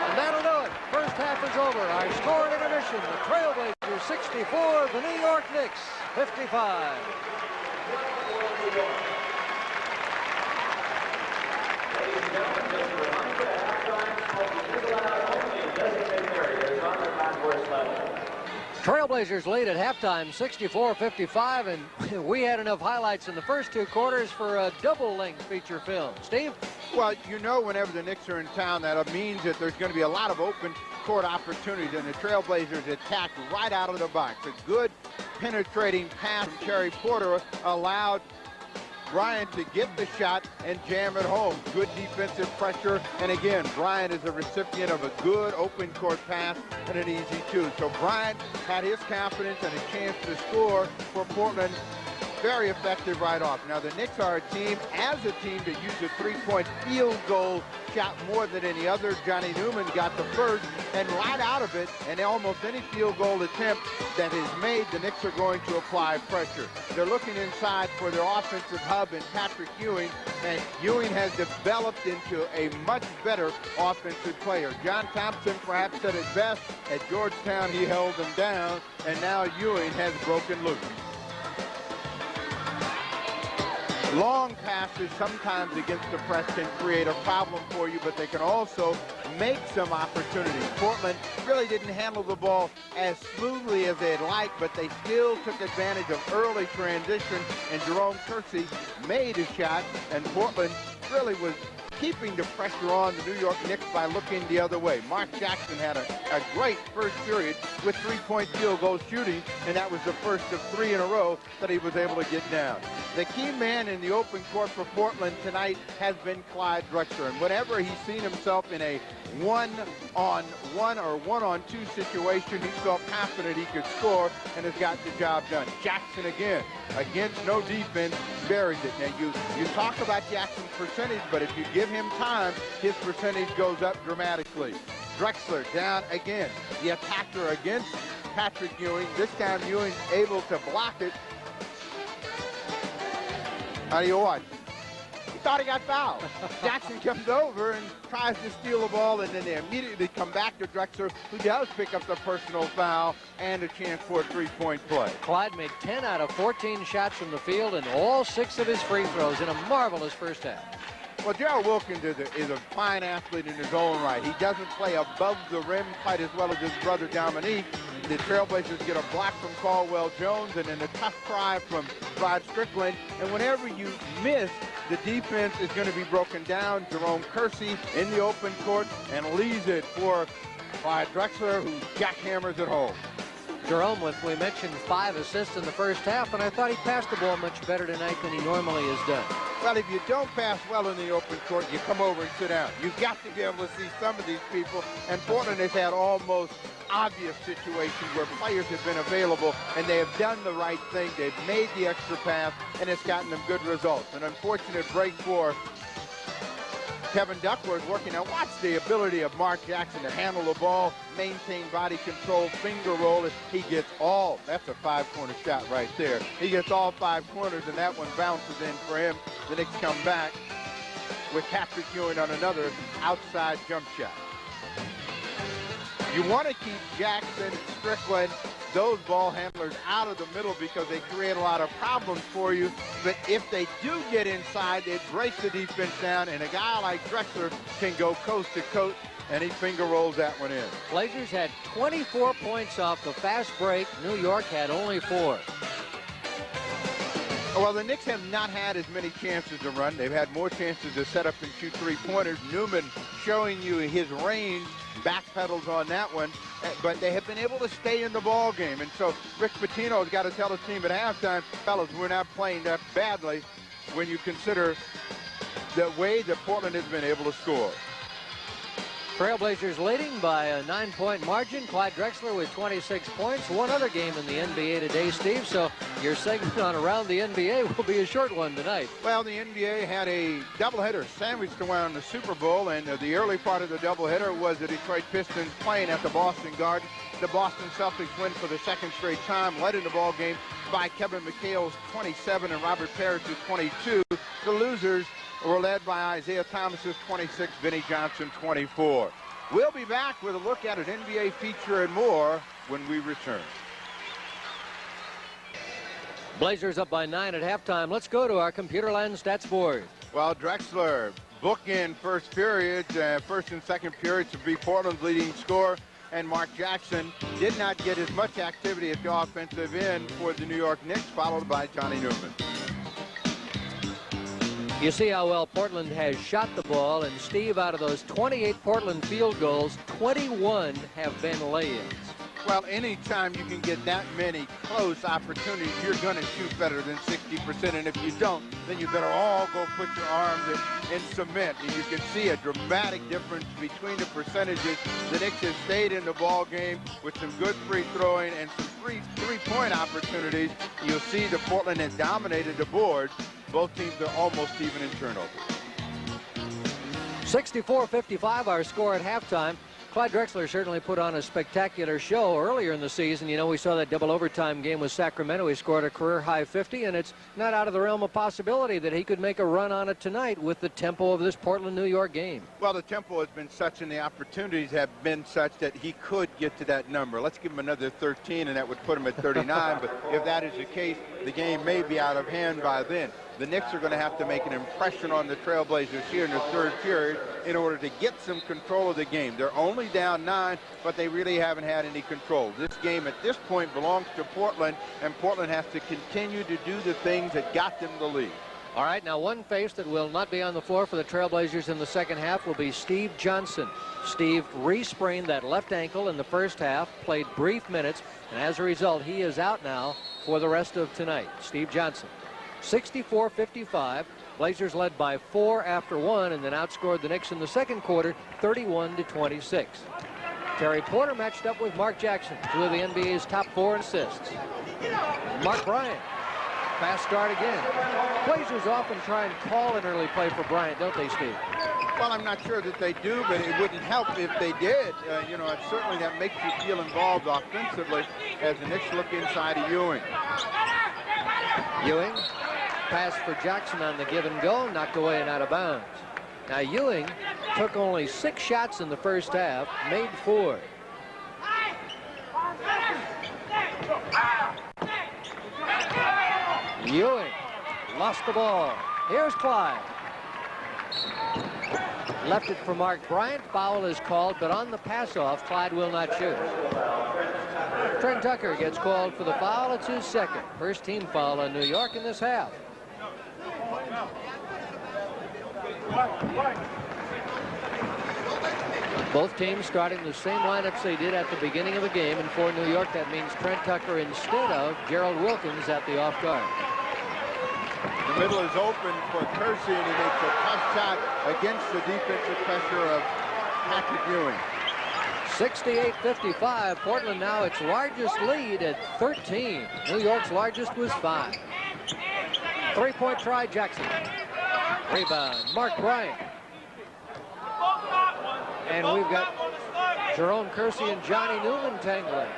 And that'll do it. First half is over. Our score at intermission, the Trailblazers 64, the New York Knicks 55. Trailblazers lead at halftime, 64-55, and we had enough highlights in the first 2 quarters for a double-length feature film. Steve? Well, you know whenever the Knicks are in town, that means that there's going to be a lot of open court opportunities, and the Trailblazers attacked right out of the box. A good penetrating pass from Terry Porter allowed Bryant to get the shot and jam it home. Good defensive pressure, and again, Bryant is a recipient of a good open court pass and an easy 2. So Bryant had his confidence and a chance to score for Portland. Very effective right off. Now the Knicks are a team, as a team, to use a 3-point field goal shot more than any other. Johnny Newman got the first, and right out of it, and almost any field goal attempt that is made, the Knicks are going to apply pressure. They're looking inside for their offensive hub in Patrick Ewing, and Ewing has developed into a much better offensive player. John Thompson perhaps said it best. At Georgetown, he held them down, and now Ewing has broken loose. Long passes sometimes against the press can create a problem for you, but they can also make some opportunities. Portland really didn't handle the ball as smoothly as they'd like, but they still took advantage of early transition, and Jerome Kersey made a shot, and Portland really was keeping the pressure on the New York Knicks by looking the other way. Mark Jackson had a great first period with 3-point field goal shooting, and that was the first of 3 in a row that he was able to get down. The key man in the open court for Portland tonight has been Clyde Drexler, and whenever he's seen himself in a 1-on-1 or 1-on-2 situation, he felt confident he could score and has got the job done. Jackson again, against no defense, buries it. Now you talk about Jackson's percentage, but if you give him time, his percentage goes up dramatically. Drexler down again, the attacker against Patrick Ewing. This time Ewing able to block it. How do you watch? He thought he got fouled. Jackson comes over and tries to steal the ball, and then they immediately come back to Drexler, who does pick up the personal foul and a chance for a 3-point play. Clyde made 10 out of 14 shots from the field and all 6 of his free throws in a marvelous first half. Well, Gerald Wilkins is a fine athlete in his own right. He doesn't play above the rim quite as well as his brother Dominique. The Trailblazers get a block from Caldwell Jones and then a tough try from Rod Strickland. And whenever you miss, the defense is going to be broken down. Jerome Kersey in the open court and leaves it for Clyde Drexler, who jackhammers it home. Jerome, we mentioned 5 assists in the first half, and I thought he passed the ball much better tonight than he normally has done. Well, if you don't pass well in the open court, you come over and sit down. You've got to be able to see some of these people, and Portland has had almost obvious situations where players have been available, and they have done the right thing. They've made the extra pass, and it's gotten them good results. An unfortunate break for Kevin Duckworth working out. Watch the ability of Mark Jackson to handle the ball, maintain body control, finger roll. He gets all, that's a 5-corner shot right there. He gets all 5 corners, and that one bounces in for him. The Knicks come back with Patrick Ewing on another outside jump shot. You want to keep Jackson, Strickland, those ball handlers out of the middle because they create a lot of problems for you. But if they do get inside, they brace the defense down, and a guy like Drexler can go coast to coast, and he finger rolls that one in. Blazers had 24 points off the fast break. New York had only 4. Well, the Knicks have not had as many chances to run. They've had more chances to set up and shoot three-pointers. Newman showing you his range, backpedals on that one, but they have been able to stay in the ball game. And so Rick Pitino's got to tell his team at halftime, fellas, we're not playing that badly when you consider the way that Portland has been able to score. Trailblazers leading by a 9-point margin. Clyde Drexler with 26 points. One other game in the NBA today, Steve, so your segment on Around the NBA will be a short one tonight. Well, the NBA had a doubleheader sandwiched around the Super Bowl, and the early part of the doubleheader was the Detroit Pistons playing at the Boston Garden. The Boston Celtics win for the second straight time, led in the ball game by Kevin McHale's 27 and Robert Parrish's 22. The losers were led by Isaiah Thomas's 26, Vinnie Johnson 24. We'll be back with a look at an NBA feature and more when we return. Blazers up by 9 at halftime. Let's go to our Computerland stats board. Well, Drexler bookend first period, first and second periods to be Portland's leading scorer, and Mark Jackson did not get as much activity at the offensive end for the New York Knicks, followed by Johnny Newman. You see how well Portland has shot the ball, and Steve, out of those 28 Portland field goals, 21 have been lay-ins. Well, anytime you can get that many close opportunities, you're going to shoot better than 60%. And if you don't, then you better all go put your arms in cement. And you can see a dramatic difference between the percentages. The Knicks have stayed in the ball game with some good free throwing and some three-point opportunities. You'll see that Portland has dominated the board. Both teams are almost even in turnovers. 64-55 our score at halftime. Clyde Drexler certainly put on a spectacular show earlier in the season. You know, we saw that double overtime game with Sacramento. He scored a career-high 50, and it's not out of the realm of possibility that he could make a run on it tonight with the tempo of this Portland-New York game. Well, the tempo has been such and the opportunities have been such that he could get to that number. Let's give him another 13, and that would put him at 39. But if that is the case, the game may be out of hand by then. The Knicks are going to have to make an impression on the Trailblazers here in the third period in order to get some control of the game. They're only down 9, but they really haven't had any control. This game at this point belongs to Portland, and Portland has to continue to do the things that got them the lead. All right, now one face that will not be on the floor for the Trailblazers in the second half will be Steve Johnson. Steve re-sprained that left ankle in the first half, played brief minutes, and as a result, he is out now for the rest of tonight. Steve Johnson. 64-55. Blazers led by 4 after 1 and then outscored the Knicks in the second quarter 31-26. Terry Porter matched up with Mark Jackson, 2 of the NBA's top 4 assists. Mark Bryant. Fast start again. Blazers often try and call an early play for Bryant, don't they, Steve? Well, I'm not sure that they do, but it wouldn't help if they did. You know, certainly that makes you feel involved offensively as the Knicks look inside of Ewing. Ewing. Pass for Jackson on the give and go, knocked away and out of bounds. Now Ewing took only 6 shots in the first half, made 4. Ewing lost the ball. Here's Clyde. Left it for Mark Bryant. Foul is called, but on the pass off, Clyde will not shoot. Trent Tucker gets called for the foul. It's his second. First team foul on New York in this half. Both teams starting the same lineups they did at the beginning of the game, and for New York that means Trent Tucker instead of Gerald Wilkins at the off guard. The middle is open for Kersey, and he makes a tough shot against the defensive pressure of Patrick Ewing. 68-55. Portland now its largest lead at 13. New York's largest was 5. 3-point try, Jackson. Rebound, Mark Bryant. And we've got Jerome Kersey and Johnny Newman tangling.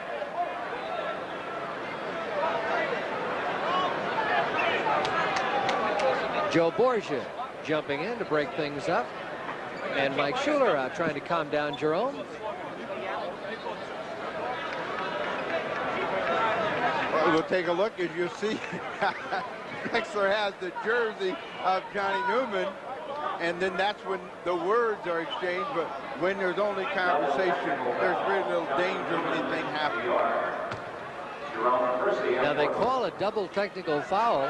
Joe Borgia jumping in to break things up. And Mike Schuler out trying to calm down Jerome. Well, we'll take a look. As you see, Drexler has the jersey of Johnny Newman, and then that's when the words are exchanged. But when there's only conversation, there's very little danger of anything happening. Now they call a double technical foul.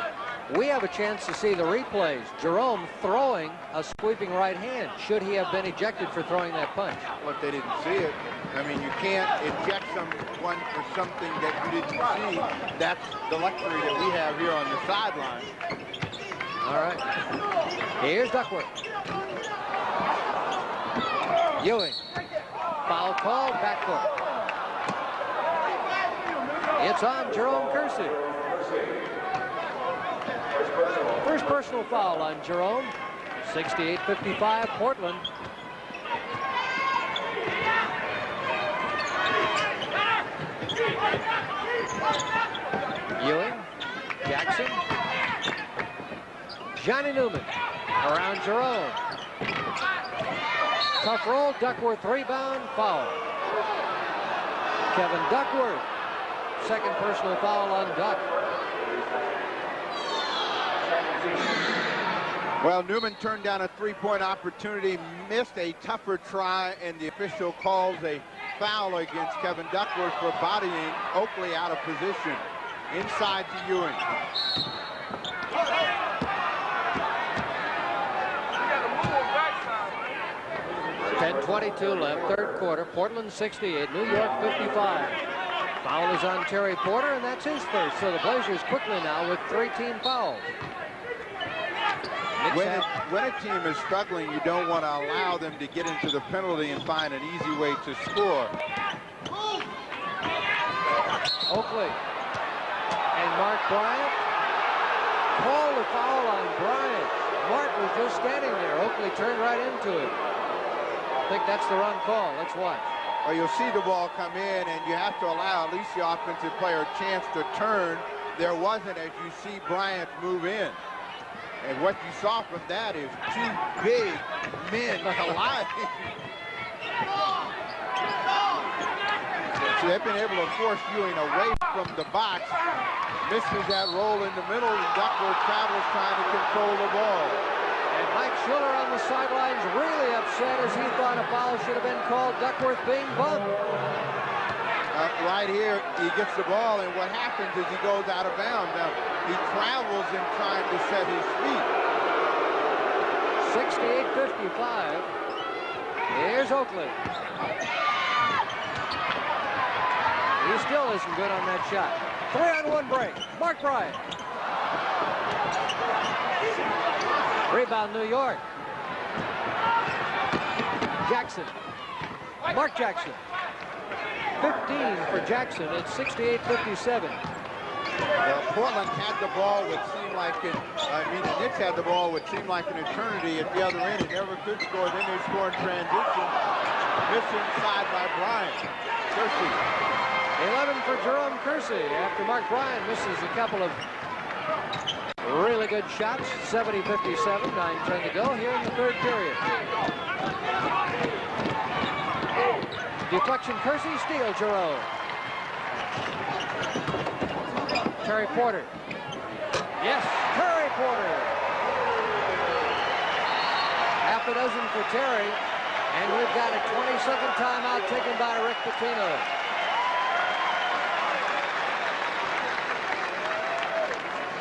We have a chance to see the replays. Jerome throwing a sweeping right hand. Should he have been ejected for throwing that punch? But they didn't see it. I mean, you can't eject someone for something that you didn't see. That's the luxury that we have here on the sideline. All right. Here's Duckworth. Ewing. Foul called, backcourt. It's on Jerome Kersey. First personal foul on Jerome. 68-55 Portland. Ewing, Jackson, Johnny Newman around Jerome. Tough roll, Duckworth rebound, foul. Kevin Duckworth, second personal foul on Duck. Well, Newman turned down a three-point opportunity, missed a tougher try, and the official calls a foul against Kevin Duckworth for bodying Oakley out of position. Inside to Ewing. .10:22 left, third quarter. Portland 68, New York 55. Foul is on Terry Porter, and that's his first. So the Blazers quickly now with 3 team fouls. When a team is struggling, you don't want to allow them to get into the penalty and find an easy way to score. Oakley and Mark Bryant call the foul on Bryant. Mark was just standing there. Oakley turned right into it. I think that's the wrong call. Let's watch. Well, you'll see the ball come in, and you have to allow at least the offensive player a chance to turn. There wasn't, as you see Bryant move in. And what you saw from that is 2 big men colliding. So they've been able to force Ewing away from the box. Misses that roll in the middle, and Duckworth travels trying to control the ball. And Mike Schuler on the sidelines really upset as he thought a foul should have been called. Duckworth being bumped. Right here, he gets the ball, and what happens is he goes out of bounds. Now, he travels in trying to set his feet. 68-55. Here's Oakley. He still isn't good on that shot. 3-on-1 break. Mark Bryant. Rebound, New York. Jackson. Mark Jackson. 15 for Jackson. It's 68-57. Portland had the ball what seemed like the Knicks had the ball what seemed like an eternity at the other end. It never could score. Then they score in transition. Missed inside by Bryant. Kersey. 11 for Jerome Kersey after Mark Bryant misses a couple of really good shots. 70-57, 9:10 to go here in the third period. Deflection, Kersey, steal, Jerome. Terry Porter. Yes, Terry Porter. Half a dozen for Terry, and we've got a 20-second timeout taken by Rick Pitino.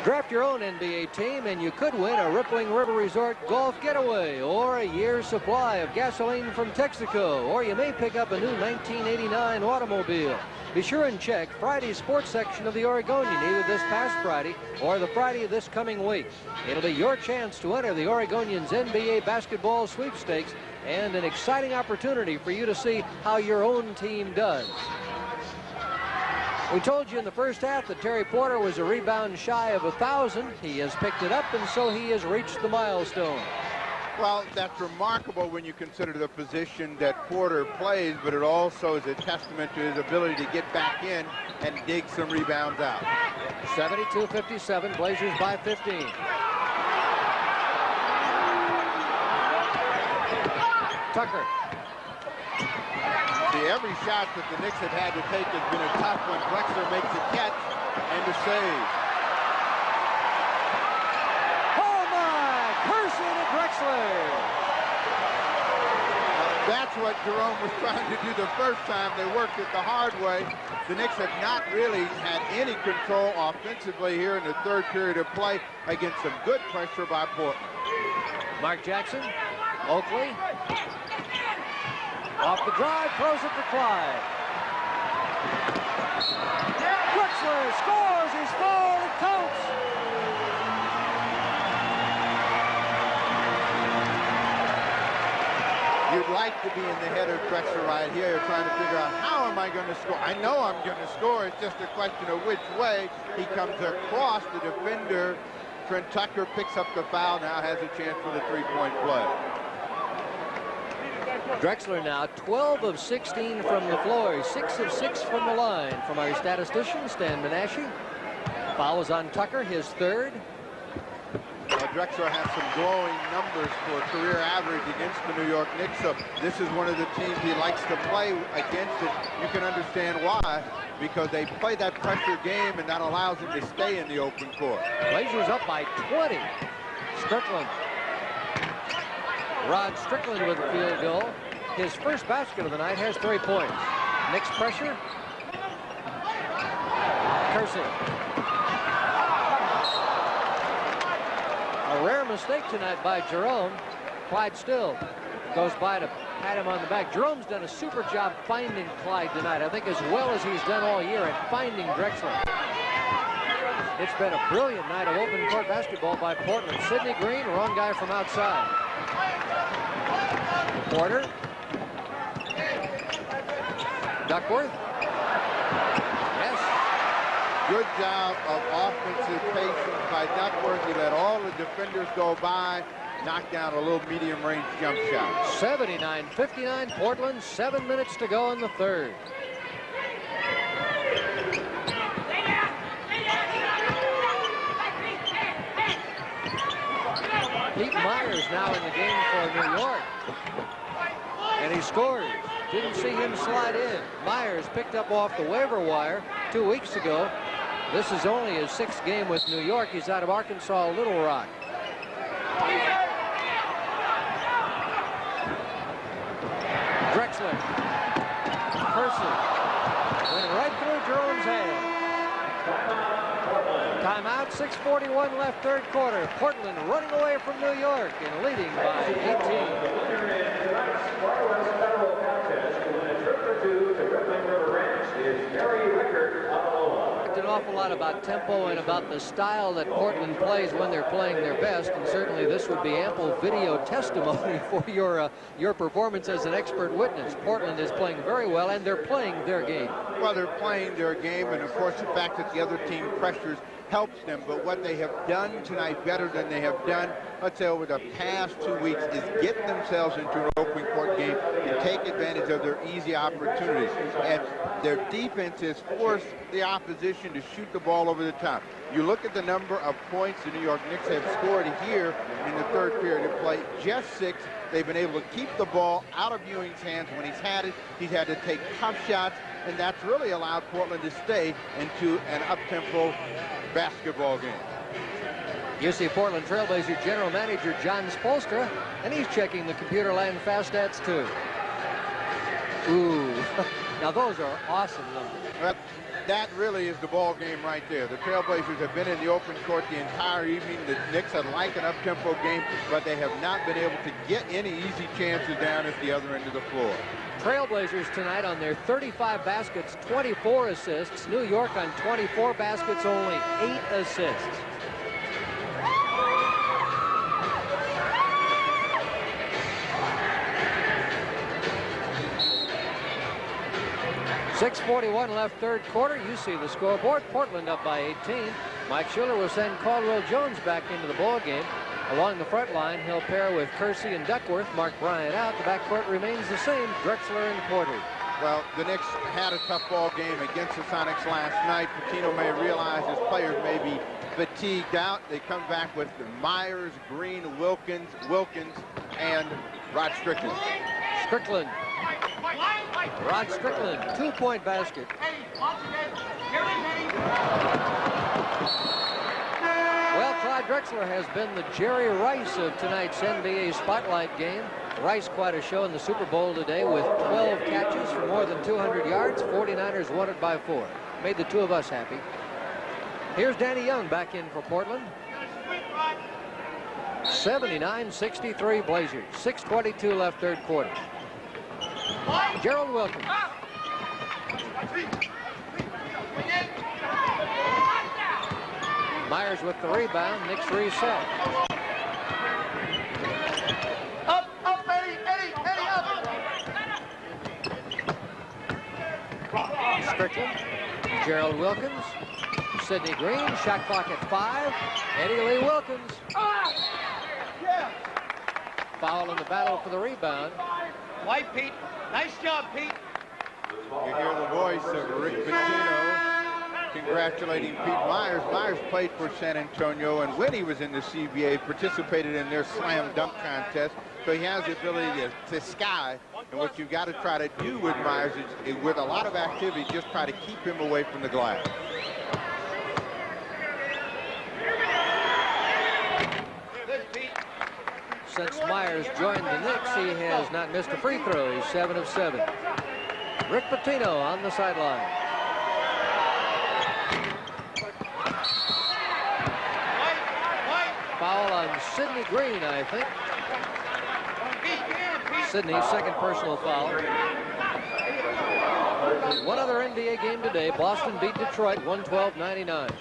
Draft your own NBA team, and you could win a Rippling River Resort golf getaway or a year's supply of gasoline from Texaco, or you may pick up a new 1989 automobile. Be sure and check Friday's sports section of the Oregonian, either this past Friday or the Friday of this coming week. It'll be your chance to enter the Oregonians NBA basketball sweepstakes and an exciting opportunity for you to see how your own team does. We told you in the first half that Terry Porter was a rebound shy of 1,000. He has picked it up, and so he has reached the milestone. Well, that's remarkable when you consider the position that Porter plays, but it also is a testament to his ability to get back in and dig some rebounds out. 72-57, Blazers by 15. Tucker. See, every shot that the Knicks have had to take has been a tough one. Drexler makes a catch and a save. Oh my! Person to Drexler. That's what Jerome was trying to do the first time. They worked it the hard way. The Knicks have not really had any control offensively here in the third period of play against some good pressure by Portland. Mark Jackson, Oakley. Off the drive, throws it to Clyde. Drexler scores, he's fouled, it counts. You'd like to be in the head of Drexler right here. You're trying to figure out, how am I going to score? I know I'm going to score. It's just a question of which way. He comes across the defender. Trent Tucker picks up the foul, now has a chance for the three-point play. Drexler now 12 of 16 from the floor, 6 of 6 from the line. From our statistician, Stan Menashe. Foul was on Tucker, his third. Well, Drexler has some glowing numbers for career average against the New York Knicks, so this is one of the teams he likes to play against, and you can understand why, because they play that pressure game, and that allows them to stay in the open court. Blazers up by 20. Strickland. Rod Strickland with a field goal. His first basket of the night, has 3 points. Knicks pressure. Kersey. A rare mistake tonight by Jerome. Clyde Still goes by to pat him on the back. Jerome's done a super job finding Clyde tonight, I think as well as he's done all year at finding Drexler. It's been a brilliant night of open court basketball by Portland. Sidney Green, wrong guy from outside. Porter. Duckworth. Yes. Good job of offensive patience by Duckworth. He let all the defenders go by, knocked down a little medium-range jump shot. 79-59, Portland, 7 minutes to go in the third. Pete Myers now in the game for New York. And he scores. Didn't see him slide in. Myers picked up off the waiver wire 2 weeks ago. This is only his 6th game with New York. He's out of Arkansas Little Rock. Drexler. Person. Went right through Jerome's hand. Timeout, 6:41 left, third quarter. Portland running away from New York and leading by 18. An awful lot about tempo and about the style that Portland plays when they're playing their best, and certainly this would be ample video testimony for your performance as an expert witness. Portland is playing very well, and they're playing their game. Well, they're playing their game, and of course the fact that the other team pressures helps them, but what they have done tonight better than they have done, let's say over the past 2 weeks, is get themselves into an open court game and take advantage of their easy opportunities. And their defense has forced the opposition to shoot the ball over the top. You look at the number of points the New York Knicks have scored here in the third period of play, just 6. They've been able to keep the ball out of Ewing's hands when he's had it. He's had to take tough shots, and that's really allowed Portland to stay into an up-tempo basketball game. You see Portland Trailblazer general manager John Spolstra, and he's checking the computer line fast stats too. Ooh, now those are awesome numbers. Well, that really is the ball game right there. The Trailblazers have been in the open court the entire evening. The Knicks would like an up-tempo game, but they have not been able to get any easy chances down at the other end of the floor. Trailblazers tonight on their 35 baskets, 24 assists. New York on 24 baskets, only 8 assists. .641 left, third quarter. You see the scoreboard. Portland up by 18. Mike Schuller will send Caldwell Jones back into the ball game. Along the front line, he'll pair with Kersey and Duckworth. Mark Bryant out. The backcourt remains the same. Drexler and Porter. Well, the Knicks had a tough ball game against the Sonics last night. Pitino may realize his players may be fatigued out. They come back with Myers, Green, Wilkins, and Rod Strickland. Strickland. Rod Strickland, 2-point basket. Well, Clyde Drexler has been the Jerry Rice of tonight's NBA Spotlight game. Rice quite a show in the Super Bowl today with 12 catches for more than 200 yards. 49ers won it by 4. Made the two of us happy. Here's Danny Young back in for Portland. 79-63 Blazers. 6:22 left third quarter. Gerald Wilkins. Myers with the rebound. Knicks reset. Up, Eddie, up. Strickland. Gerald Wilkins. Sidney Green. Shot clock at 5. Eddie Lee Wilkins. Foul in the battle for the rebound. White, Pete. Nice job, Pete. You hear the voice of Rick Pitino congratulating Pete Myers. Myers played for San Antonio, and when he was in the CBA, participated in their slam dunk contest. So he has the ability to sky. And what you've got to try to do with Myers is with a lot of activity, just try to keep him away from the glass. Since Myers joined the Knicks, he has not missed a free throw. He's 7 of 7. Rick Pitino on the sideline. Foul on Sidney Green, I think. Sidney's second personal foul. One other NBA game today. Boston beat Detroit 112-99.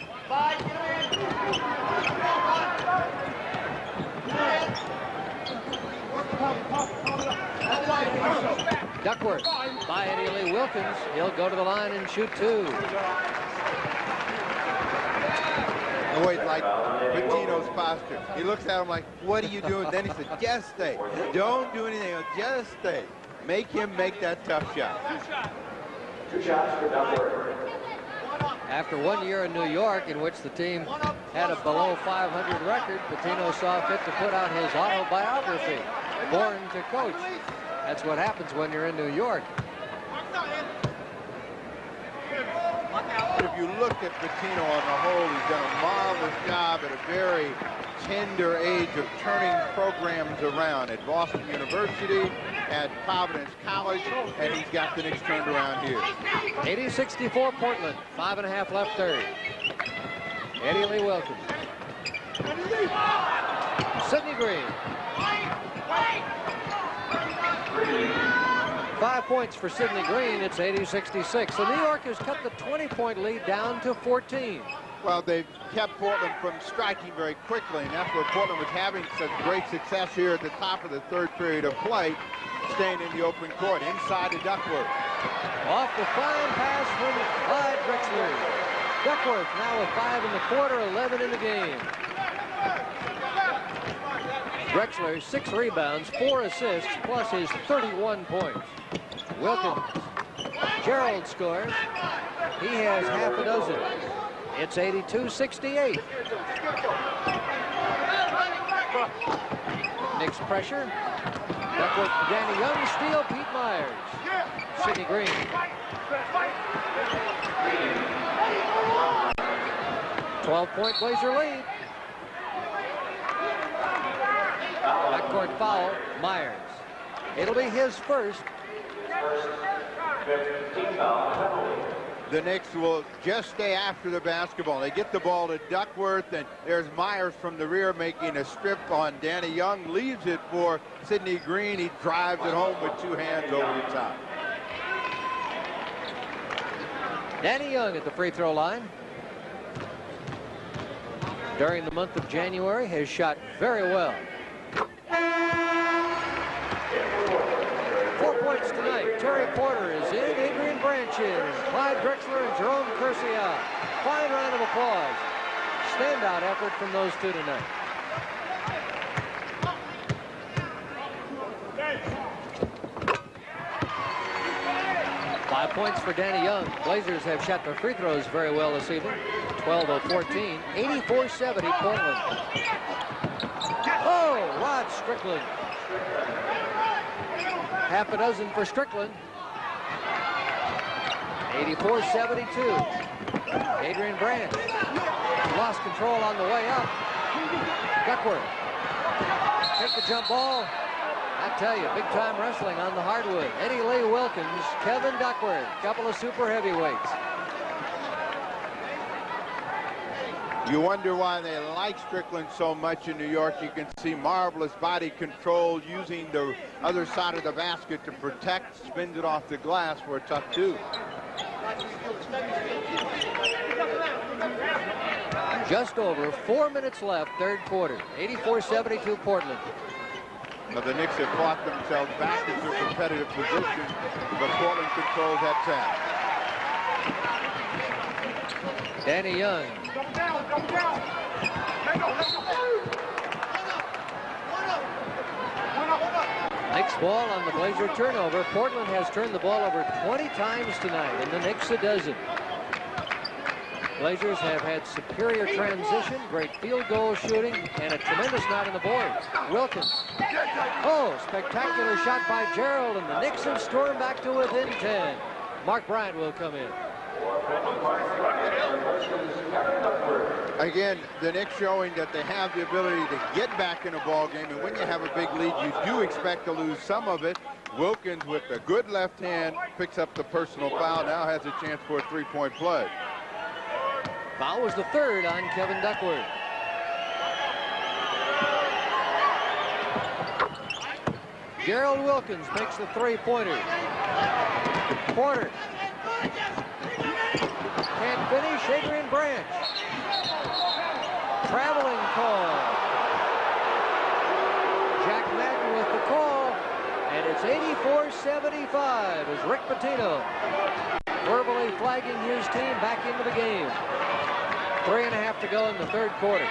Duckworth by Eddie Lee Wilkins. He'll go to the line and shoot 2. Always like Pitino's posture. He looks at him like, what are you doing? Then he said, just stay. Don't do anything else. Just stay. Make him make that tough shot. 2 shots for Duckworth. After 1 year in New York in which the team had a below 500 record, Pitino saw fit to put out his autobiography, Born to Coach. That's what happens when you're in New York. But if you look at Pitino on the whole, he's done a marvelous job at a very tender age of turning programs around at Boston University, at Providence College, and he's got the Knicks turned around here. 80-64 Portland, 5.5 left third. Eddie Lee Wilkins. Sidney Green. 5 points for Sidney Green. It's 80-66. So New York has cut the 20-point lead down to 14. Well, they've kept Portland from striking very quickly, and that's where Portland was having such great success here at the top of the third period of play, staying in the open court, inside to Duckworth. Off the fine pass from Clyde Drexler. Duckworth now with 5 in the quarter, 11 in the game. Drexler, 6 rebounds, 4 assists, plus his 31 points. Wilkins. Gerald scores. He has half a dozen. It's 82-68. Knicks pressure. Duckworth, Danny Young, steal, Pete Myers. Sidney Green. .12-point Blazer lead. Backcourt foul, Myers. It'll be his first. The Knicks will just stay after the basketball. They get the ball to Duckworth, and there's Myers from the rear making a strip on Danny Young. Leaves it for Sidney Green. He drives it home with 2 hands over the top. Danny Young at the free throw line. During the month of January, has shot very well. 4 points tonight. Terry Porter is in. Adrian Branch in. Clyde Drexler and Jerome Kersey out. Fine round of applause. Standout effort from those two tonight. .5 points for Danny Young. Blazers have shot their free throws very well this evening. 12 of 14. 84-70 Portland. Oh, Rod Strickland. half a dozen for Strickland. 84-72. Adrian Branch lost control on the way up. Duckworth take the jump ball. I tell you, big-time wrestling on the hardwood. Eddie Lee Wilkins, Kevin Duckworth, couple of super heavyweights. You wonder why they like Strickland so much in New York. You can see marvelous body control, using the other side of the basket to protect, spins it off the glass for a tough two. Just over 4 minutes left, third quarter. 84-72 Portland. Now the Knicks have fought themselves back into a competitive position, but Portland controls that tap. Danny Young. Knicks ball on the Blazer turnover. Portland has turned the ball over 20 times tonight, and the Knicks a dozen. Blazers have had superior transition, great field goal shooting, and a tremendous night on the boards. Wilkins. Oh, spectacular shot by Gerald, and the Knicks have stormed back to within 10. Mark Bryant will come in. Again, the Knicks showing that they have the ability to get back in a ball game, and when you have a big lead, you do expect to lose some of it. Wilkins, with a good left hand, picks up the personal foul, now has a chance for a three-point play. Foul was the third on Kevin Duckworth. Gerald Wilkins makes the three-pointer. Porter. Can't finish. Adrian Branch. Traveling call. Jack Madden with the call. And it's 84-75 as Rick Pitino verbally flagging his team back into the game. 3.5 to go in the third quarter.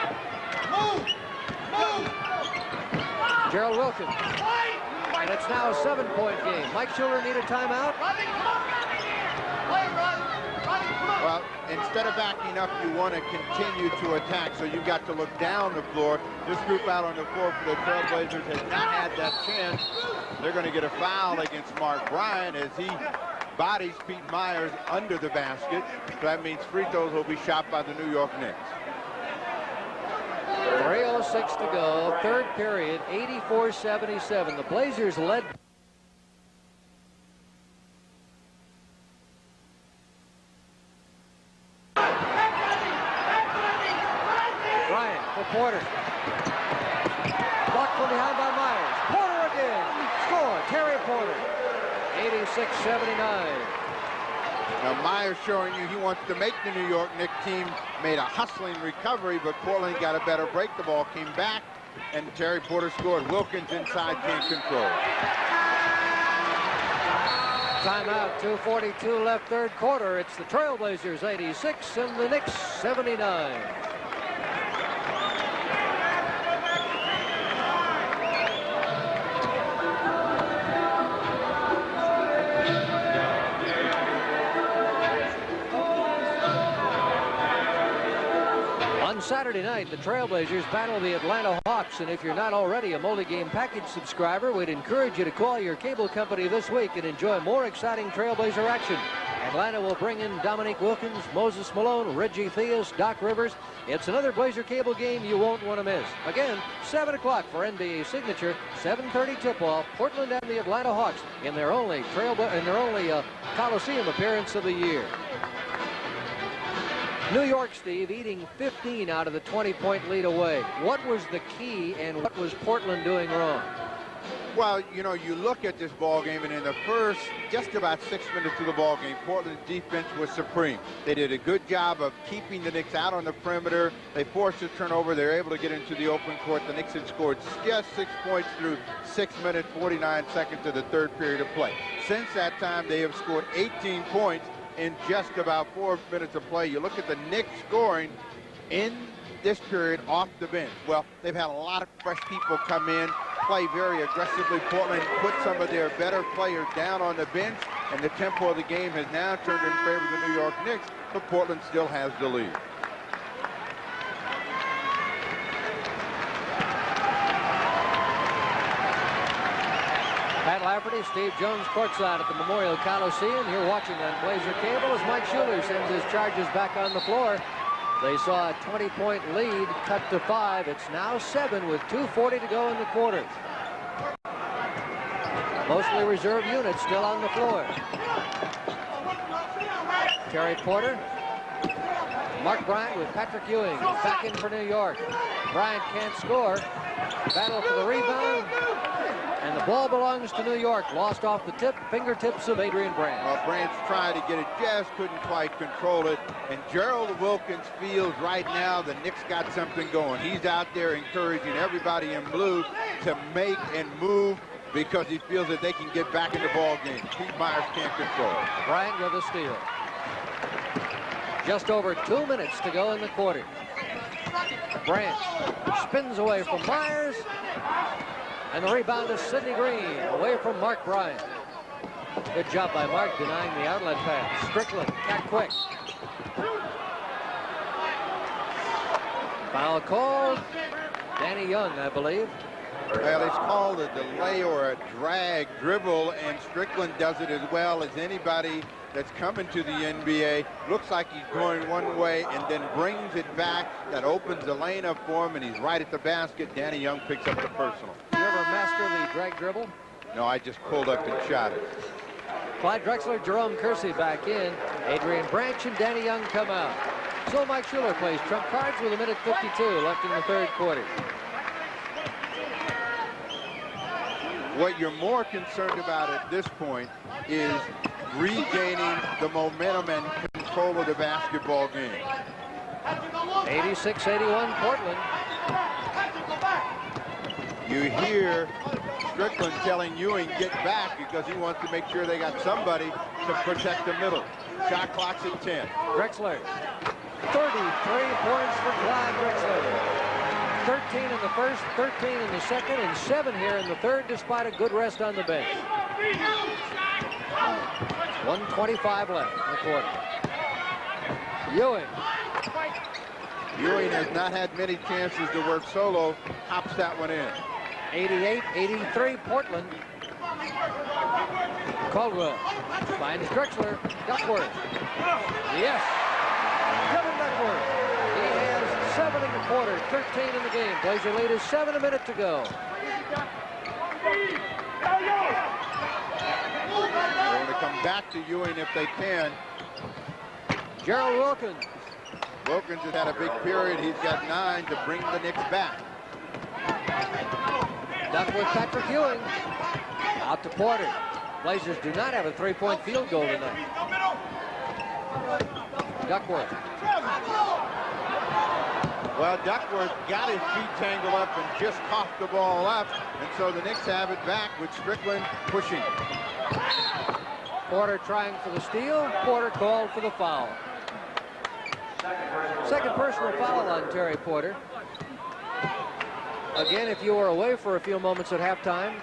Gerald Wilkins. And it's now a 7-point game. Mike Schuller need a timeout. Well, instead of backing up, you want to continue to attack, so you've got to look down the floor. This group out on the floor for the Trailblazers has not had that chance. They're going to get a foul against Mark Bryant as he bodies Pete Myers under the basket. So that means free throws will be shot by the New York Knicks. 3:06 to go, third period, 84-77. The Blazers led. Bryant for Porter. Blocked from behind by Myers. Porter again. Score, Terry Porter. 86-79. Now Myers showing you he wants to make the New York Knicks team, made a hustling recovery, but Portland got a better break. The ball came back, and Terry Porter scored. Wilkins inside, can't control. Timeout, 2:42 left, third quarter. It's the Trailblazers 86 and the Knicks 79. On Saturday night, the Trailblazers battle the Atlanta Hawks, and if you're not already a multi-game package subscriber, we'd encourage you to call your cable company this week and enjoy more exciting Trailblazer action. Atlanta will bring in Dominique Wilkins, Moses Malone, Reggie Theus, Doc Rivers. It's another Blazer cable game you won't want to miss. Again, 7 o'clock for NBA Signature, 7:30 tip-off, Portland and the Atlanta Hawks in their only Coliseum appearance of the year. New York, Steve, eating 15 out of the 20-point lead away. What was the key, and what was Portland doing wrong? Well, you know, you look at this ball game, and in the first just about 6 minutes of the ball game, Portland's defense was supreme. They did a good job of keeping the Knicks out on the perimeter. They forced a turnover. They were able to get into the open court. The Knicks had scored just 6 points through 6 minutes, 49 seconds of the third period of play. Since that time, they have scored 18 points in just about 4 minutes of play. You look at the Knicks scoring in this period off the bench. Well, they've had a lot of fresh people come in, play very aggressively. Portland put some of their better players down on the bench, and the tempo of the game has now turned in favor of the New York Knicks, but Portland still has the lead. Pat Lafferty, Steve Jones courtside at the Memorial Coliseum. Here watching on Blazer Cable as Mike Schuler sends his Chargers back on the floor. They saw a 20-point lead cut to 5. It's now 7 with 2:40 to go in the quarter. Mostly reserve units still on the floor. Terry Porter. Mark Bryant with Patrick Ewing back in for New York. Bryant can't score. Battle for the rebound. And the ball belongs to New York. Lost off the fingertips of Adrian Brandt. Well, Brandt's trying to get it, just couldn't quite control it. And Gerald Wilkins feels right now the Knicks got something going. He's out there encouraging everybody in blue to make and move because he feels that they can get back in the ball game. Pete Myers can't control it. Bryant with a steal. Just over 2 minutes to go in the quarter. Brandt spins away from Myers. And the rebound is Sidney Green, away from Mark Bryant. Good job by Mark denying the outlet pass. Strickland, got quick. Foul called. Danny Young, I believe. Well, it's called a delay or a drag dribble, and Strickland does it as well as anybody that's coming to the NBA. Looks like he's going one way and then brings it back. That opens the lane up for him, and he's right at the basket. Danny Young picks up the personal. You ever master the drag dribble? No, I just pulled up and shot it. Clyde Drexler, Jerome Kersey back in. Adrian Branch and Danny Young come out. So Mike Schuler plays trump cards with 1:52 left in the third quarter. What you're more concerned about at this point is regaining the momentum and control of the basketball game. 86-81 Portland. You hear Strickland telling Ewing get back because he wants to make sure they got somebody to protect the middle. Shot clock's at 10. Drexler, 33 points for Clyde Drexler. 13 in the first, 13 in the second, and 7 here in the third, despite a good rest on the bench. 1:25 left in the quarter. Ewing. Ewing has not had many chances to work solo. Hops that one in. 88-83 Portland. Caldwell finds Drexler. Duckworth. Yes. Kevin Duckworth. He has 7 in the quarter, 13 in the game. Blazer lead is 7, a minute to go. They're going to come back to Ewing if they can. Gerald Wilkins. Wilkins has had a big period. He's got 9 to bring the Knicks back. Duckworth, Patrick Ewing. Out to Porter. Blazers do not have a 3-point field goal tonight. Duckworth. Well, Duckworth got his feet tangled up and just coughed the ball up, and so the Knicks have it back with Strickland pushing. Porter trying for the steal. Porter called for the foul. Second personal foul on Terry Porter. Again, if you were away for a few moments at halftime,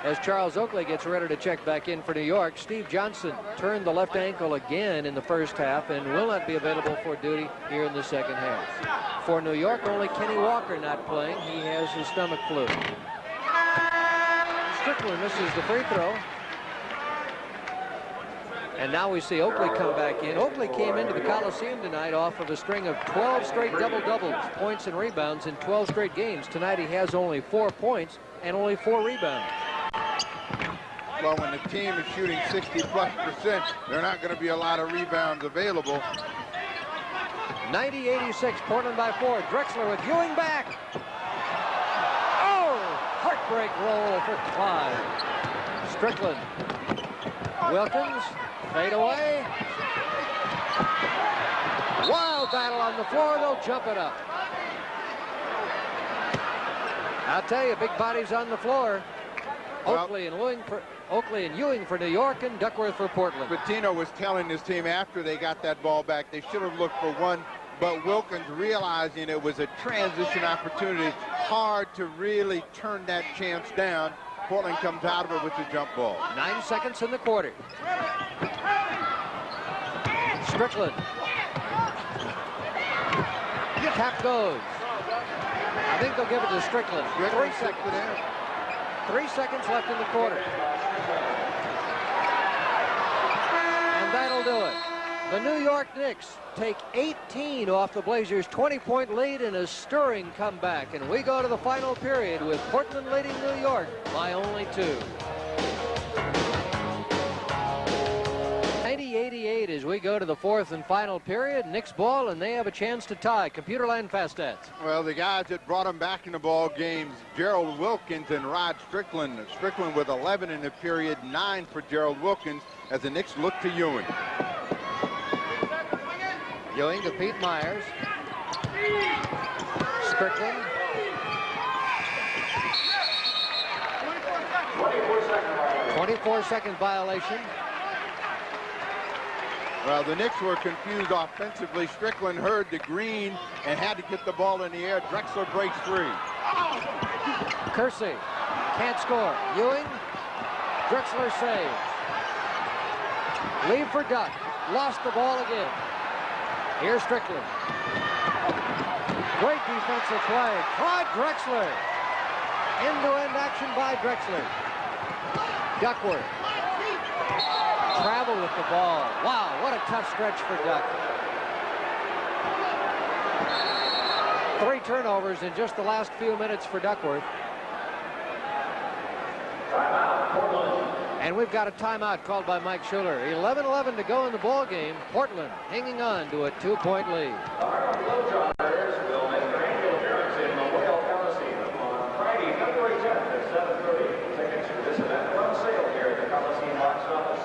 as Charles Oakley gets ready to check back in for New York, Steve Johnson turned the left ankle again in the first half and will not be available for duty here in the second half. For New York, only Kenny Walker not playing. He has his stomach flu. Strickland misses the free throw. And now we see Oakley come back in. Oakley came into the Coliseum tonight off of a string of 12 straight double-doubles, points and rebounds in 12 straight games. Tonight he has only 4 points and only 4 rebounds. Well, when the team is shooting 60+%, there are not going to be a lot of rebounds available. 90-86, Portland by 4. Drexler with Ewing back. Oh, heartbreak roll for Clyde. Strickland. Wilkins, fade away. Wild battle on the floor, they'll jump it up. I'll tell you, big bodies on the floor. Well, Oakley and Ewing for New York and Duckworth for Portland. Pitino was telling his team after they got that ball back, they should have looked for one, but Wilkins, realizing it was a transition opportunity, hard to really turn that chance down. Portland comes out of it with the jump ball. 9 seconds in the quarter. Strickland. Tap goes. I think they'll give it to Strickland. 3 seconds. 3 seconds left in the quarter. And that'll do it. The New York Knicks take 18 off the Blazers' 20-point lead in a stirring comeback. And we go to the final period with Portland leading New York by only 2. 90-88 as we go to the fourth and final period. Knicks ball, and they have a chance to tie. Computerland Fast Stats. Well, the guys that brought them back in the ball games, Gerald Wilkins and Rod Strickland. Strickland with 11 in the period, 9 for Gerald Wilkins as the Knicks look to Ewing. Ewing to Pete Myers. Strickland. 24-second violation. Well, the Knicks were confused offensively. Strickland heard the green and had to get the ball in the air. Drexler breaks free. Kersey can't score. Ewing. Drexler saves. Leave for Duck. Lost the ball again. Here's Strickland. Great defensive play. Clyde Drexler. End-to-end action by Drexler. Duckworth. Travel with the ball. Wow, what a tough stretch for Duck. 3 turnovers in just the last few minutes for Duckworth. And we've got a timeout called by Mike Schuler. 11-11 to go in the ball game. Portland hanging on to a 2-point lead. Our Globetrotters will make their annual appearance in Memorial Coliseum on Friday, February 10th at 7:30. Tickets for this event are on sale here at the Coliseum box office.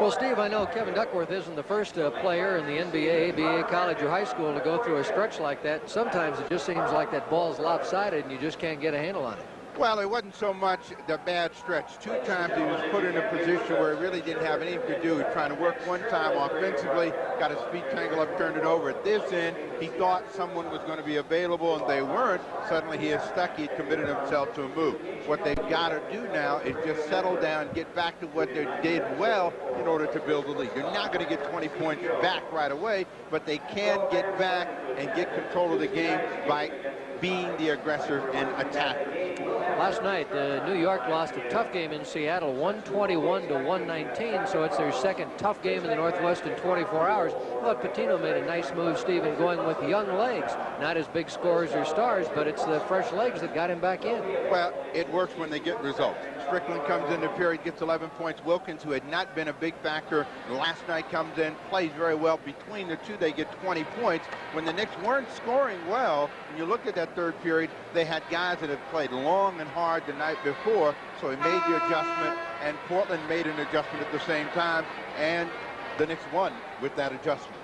Well, Steve, I know Kevin Duckworth isn't the first player in the NBA, ABA, college, or high school to go through a stretch like that. Sometimes it just seems like that ball's lopsided and you just can't get a handle on it. Well, it wasn't so much the bad stretch. 2 times he was put in a position where he really didn't have anything to do. He was trying to work one time offensively, got his feet tangled up, turned it over. At this end, he thought someone was going to be available, and they weren't. Suddenly he is stuck. He committed himself to a move. What they've got to do now is just settle down, get back to what they did well in order to build a lead. You're not going to get 20 points back right away, but they can get back and get control of the game by being the aggressor and attackers. Last night, New York lost a tough game in Seattle, 121-119, so it's their second tough game in the Northwest in 24 hours. I thought Patino made a nice move, Steve, in going with young legs. Not as big scorers or stars, but it's the fresh legs that got him back in. Well, it works when they get results. Strickland comes in the period, gets 11 points. Wilkins, who had not been a big factor last night, comes in, plays very well. Between the two, they get 20 points. When the Knicks weren't scoring well, when you looked at that third period, they had guys that had played long and hard the night before, so he made the adjustment, and Portland made an adjustment at the same time, and the Knicks won with that adjustment.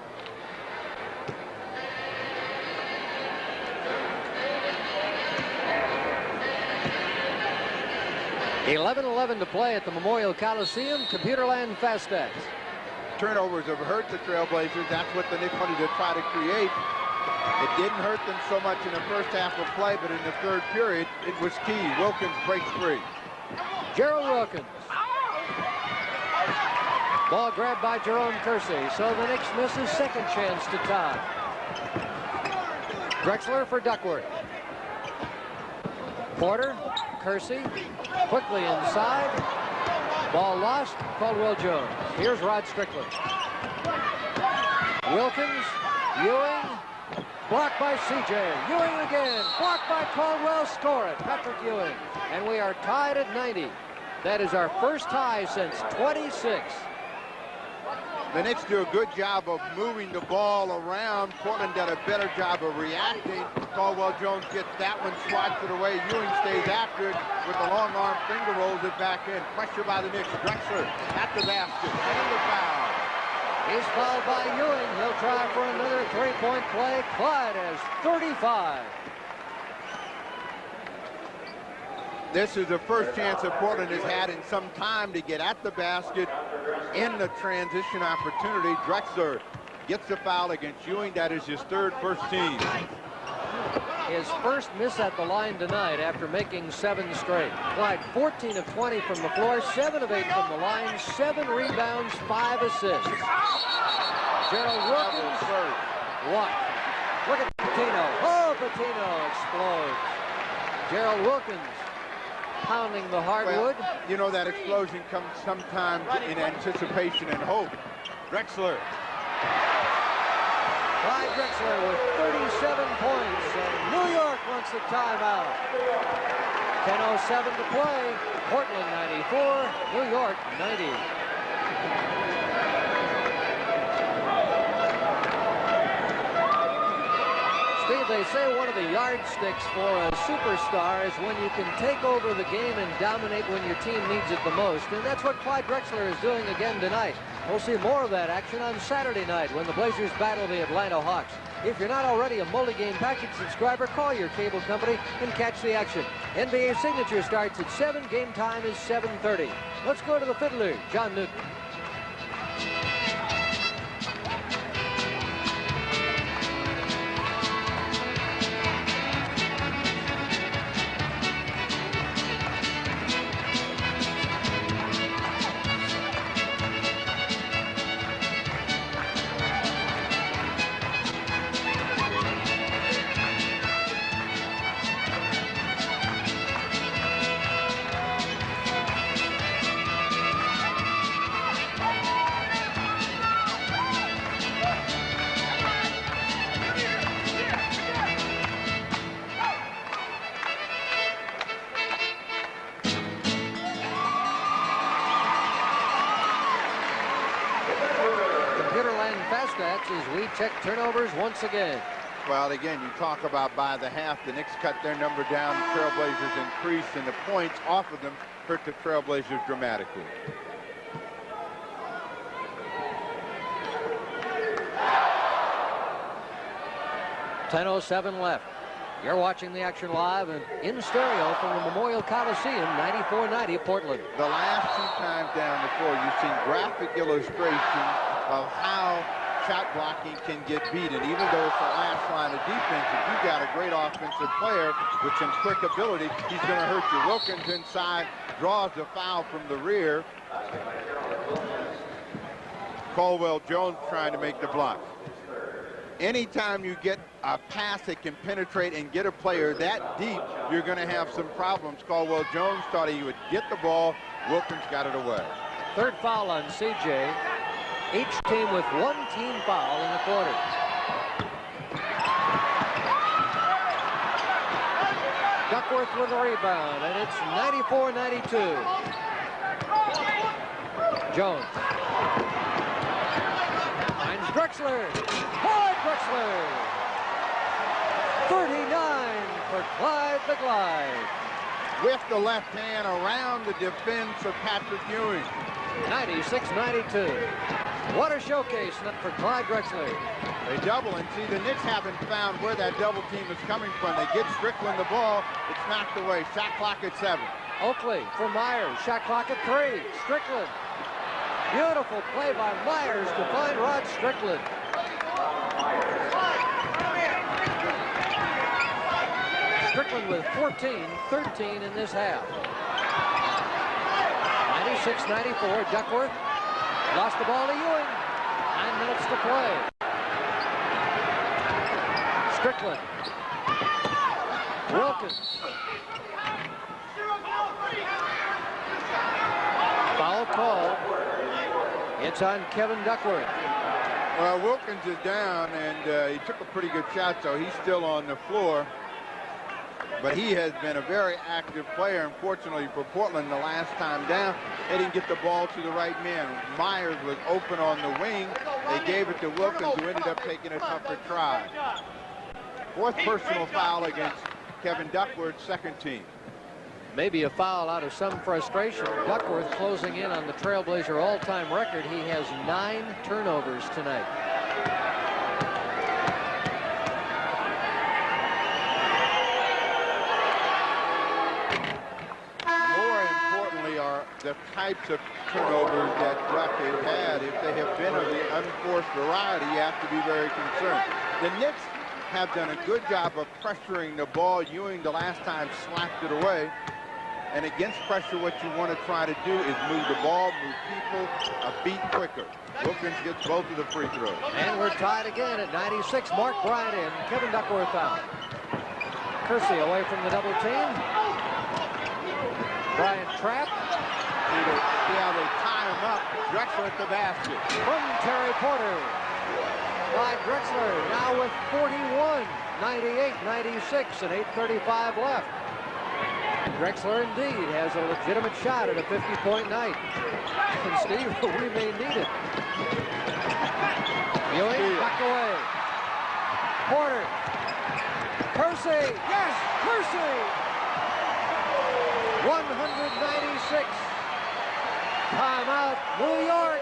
$11-11 to play at the Memorial Coliseum. Computerland Fast Stats. Turnovers have hurt the Trailblazers. That's what the Knicks wanted to try to create. It didn't hurt them so much in the first half of play, but in the third period, it was key. Wilkins breaks free. Gerald Wilkins. Ball grabbed by Jerome Kersey, so the Knicks miss his second chance to tie. Drexler for Duckworth. Porter, Kersey, quickly inside. Ball lost, Caldwell Jones. Here's Rod Strickland. Wilkins, Ewing, blocked by C.J. Ewing again, blocked by Caldwell, score it, Patrick Ewing. And we are tied at 90. That is our first tie since 26. The Knicks do a good job of moving the ball around. Portland did a better job of reacting. Caldwell Jones gets that one, swats it away. Ewing stays after it with the long arm finger, rolls it back in. Pressure by the Knicks. Drexler at the basket and the foul. He's fouled by Ewing. He'll try for another three-point play. Clyde has 35. This is the first chance that Portland has had in some time to get at the basket in the transition opportunity. Drexler gets the foul against Ewing. That is his third, first team. His first miss at the line tonight after making 7 straight. Clyde 14 of 20 from the floor, 7 of 8 from the line, 7 rebounds, 5 assists. Gerald Wilkins, what? Look at Patino. Oh, Patino explodes. Gerald Wilkins pounding the hardwood. Well, you know that explosion comes sometimes in anticipation and hope. Drexler. Clyde Drexler with 37 points, and New York wants a timeout. 10:07 to play. Portland 94, New York 90. Steve, they say one of the yardsticks for a superstar is when you can take over the game and dominate when your team needs it the most. And that's what Clyde Drexler is doing again tonight. We'll see more of that action on Saturday night when the Blazers battle the Atlanta Hawks. If you're not already a multi-game package subscriber, call your cable company and catch the action. NBA Signature starts at 7. Game time is 7:30. Let's go to the Fiddler, John Newton. As we check turnovers once again. Well, again, you talk about by the half, the Knicks cut their number down, the Trailblazers increased, and the points off of them hurt the Trailblazers dramatically. .10:07 left. You're watching the action live and in stereo from the Memorial Coliseum, 94-90 Portland. The last two times down the floor, you've seen graphic illustration of how shot blocking can get beat. And even though it's the last line of defense, if you've got a great offensive player with some quick ability, he's going to hurt you. Wilkins inside draws the foul from the rear. Caldwell Jones trying to make the block. Anytime you get a pass that can penetrate and get a player that deep, you're going to have some problems. Caldwell Jones thought he would get the ball. Wilkins got it away. Third foul on CJ. Each team with one team foul in the quarter. Duckworth with a rebound, and it's 94-92. Jones. Finds Drexler. Clyde Drexler. 39 for Clyde the Glide. With the left hand around the defense of Patrick Ewing. 96-92. What a showcase for Clyde Drexler. They double, and see, the Knicks haven't found where that double team is coming from. They get Strickland the ball. It's knocked away. Shot clock at 7. Oakley for Myers. Shot clock at 3. Strickland. Beautiful play by Myers to find Rod Strickland. Strickland with 14-13 in this half. 96-94. Duckworth lost the ball to Ewing. 9 minutes to play. Strickland. Wilkins. Foul call. It's on Kevin Duckworth. Well, Wilkins is down, and he took a pretty good shot, so he's still on the floor. But he has been a very active player. Unfortunately for Portland, the last time down, they didn't get the ball to the right man. Myers was open on the wing. They gave it to Wilkins, who ended up taking a tougher try. Fourth personal foul against Kevin Duckworth, second team. Maybe a foul out of some frustration. Duckworth closing in on the Trailblazer all-time record. He has 9 turnovers tonight. The types of turnovers that Duck has had, if they have been of the unforced variety, you have to be very concerned. The Knicks have done a good job of pressuring the ball. Ewing the last time slapped it away. And against pressure, what you want to try to do is move the ball, move people a beat quicker. Wilkins gets both of the free throws. And we're tied again at 96. Mark Bryant in. Kevin Duckworth out. Kersey away from the double team. Bryant trapped. See how they tie him up. Drexler at the basket. From Terry Porter. Clyde Drexler now with 41, 98-96, and 8:35 left. Drexler indeed has a legitimate shot at a 50-point night. And Steve, we may need it. Ewing back away. Porter. Kersey. Yes, Kersey. 196. Timeout, New York.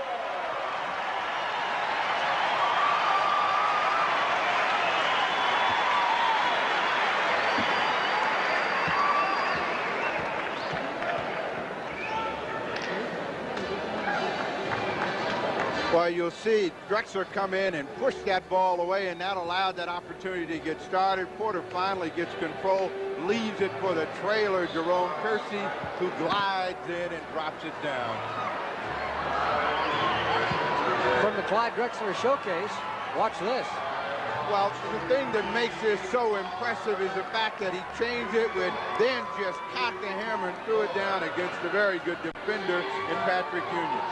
Well, you'll see Drexler come in and push that ball away, and that allowed that opportunity to get started. Porter finally gets control, leaves it for the trailer, Jerome Kersey, who glides in and drops it down. From the Clyde Drexler showcase, watch this. Well, the thing that makes this so impressive is the fact that he changed it with then just cocked the hammer and threw it down against a very good defender in Patrick Union.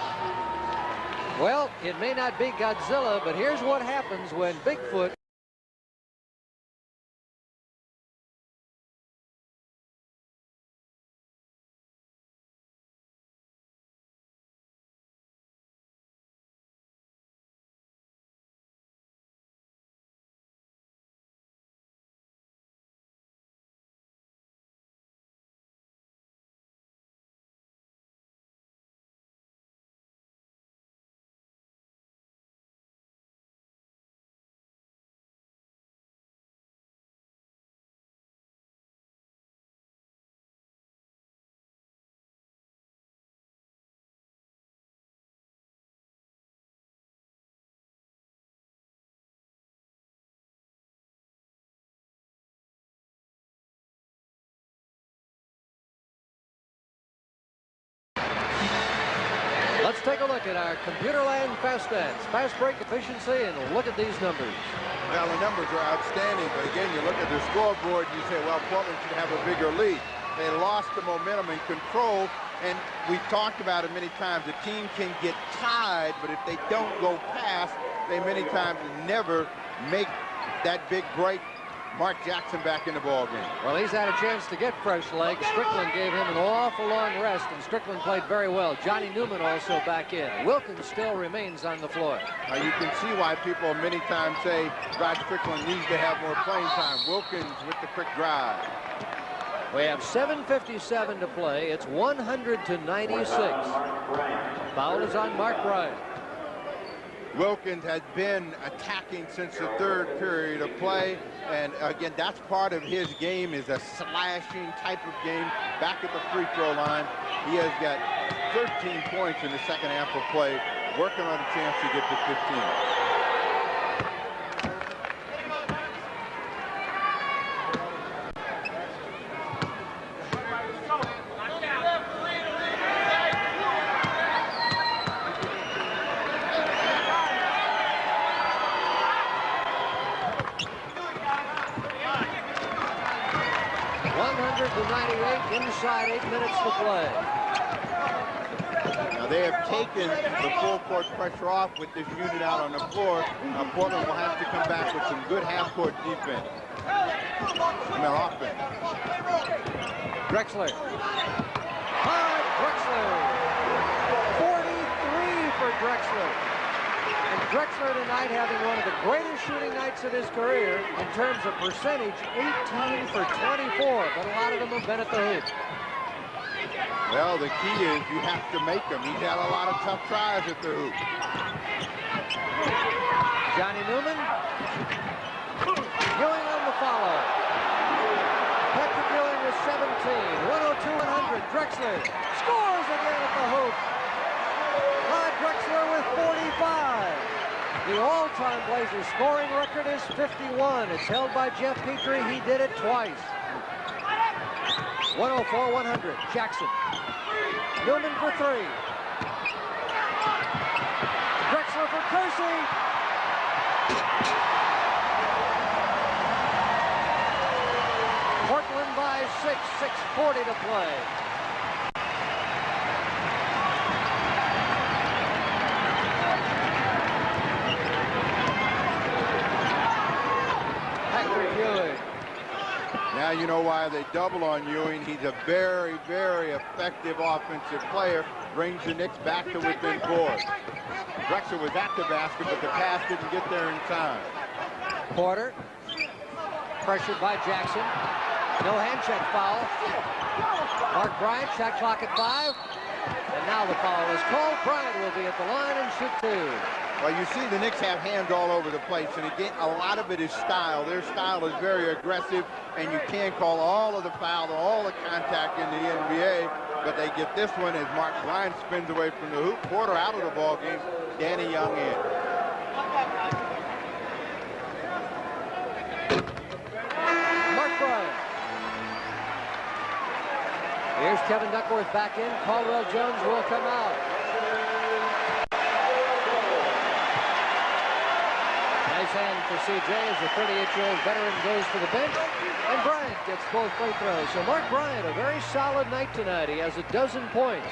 Well, it may not be Godzilla, but here's what happens when Bigfoot Let's take a look at our Computerland fast stats, fast break efficiency, and look at these numbers. Well, the numbers are outstanding, but again, you look at the scoreboard and you say, well, Portland should have a bigger lead. They lost the momentum and control, and we've talked about it many times. A team can get tied, but if they don't go past, they many times never make that big break. Mark Jackson back in the ball game. Well, he's had a chance to get fresh legs. Strickland gave him an awful long rest, and Strickland played very well. Johnny Newman also back in. Wilkins still remains on the floor. Now you can see why people many times say Rod Strickland needs to have more playing time. Wilkins with the quick drive. We have 7:57 to play. It's 100-96. Foul is on Mark Bryant. Wilkins has been attacking since the third period of play, and again, that's part of his game, is a slashing type of game. Back at the free throw line, he has got 13 points in the second half of play, working on a chance to get to 15. 100-98, inside 8 minutes to play. Now they have taken the full court pressure off with this unit out on the floor. Now Portland will have to come back with some good half-court defense. Offense. Drexler. Drexler. 43 for Drexler. And Drexler tonight having one of the greatest shooting nights of his career in terms of percentage, 18 for 24, but a lot of them have been at the hoop. Well, the key is you have to make them. He's had a lot of tough tries at the hoop. Johnny Newman. Ewing on the follow. Patrick Ewing with 17, 102-100. Drexler scores again at the hoop. Drexler with 45. The all-time Blazers scoring record is 51. It's held by Jeff Petrie. He did it twice. 104-100. Jackson. Newman for three. Drexler for Kersey. Portland by 6, 6:40 to play. Now you know why they double on Ewing. He's a very, very effective offensive player. Brings the Knicks back to within 4. Drexler was at the basket, but the pass didn't get there in time. Porter, pressured by Jackson. No hand check foul. Mark Bryant, shot clock at 5. And now the foul is called. Bryant will be at the line and shoot 2. Well, you see the Knicks have hands all over the place, and again, a lot of it is style. Their style is very aggressive, and you can't call all of the foul or all the contact in the NBA, but they get this one as Mark Bryant spins away from the hoop. Porter out of the ball game. Danny Young in. Mark Bryant. Here's Kevin Duckworth back in. Caldwell Jones will come out. Nice hand for CJ as the 38-year-old veteran goes to the bench. And Bryant gets both free throws. So Mark Bryant, a very solid night tonight. He has 12 points.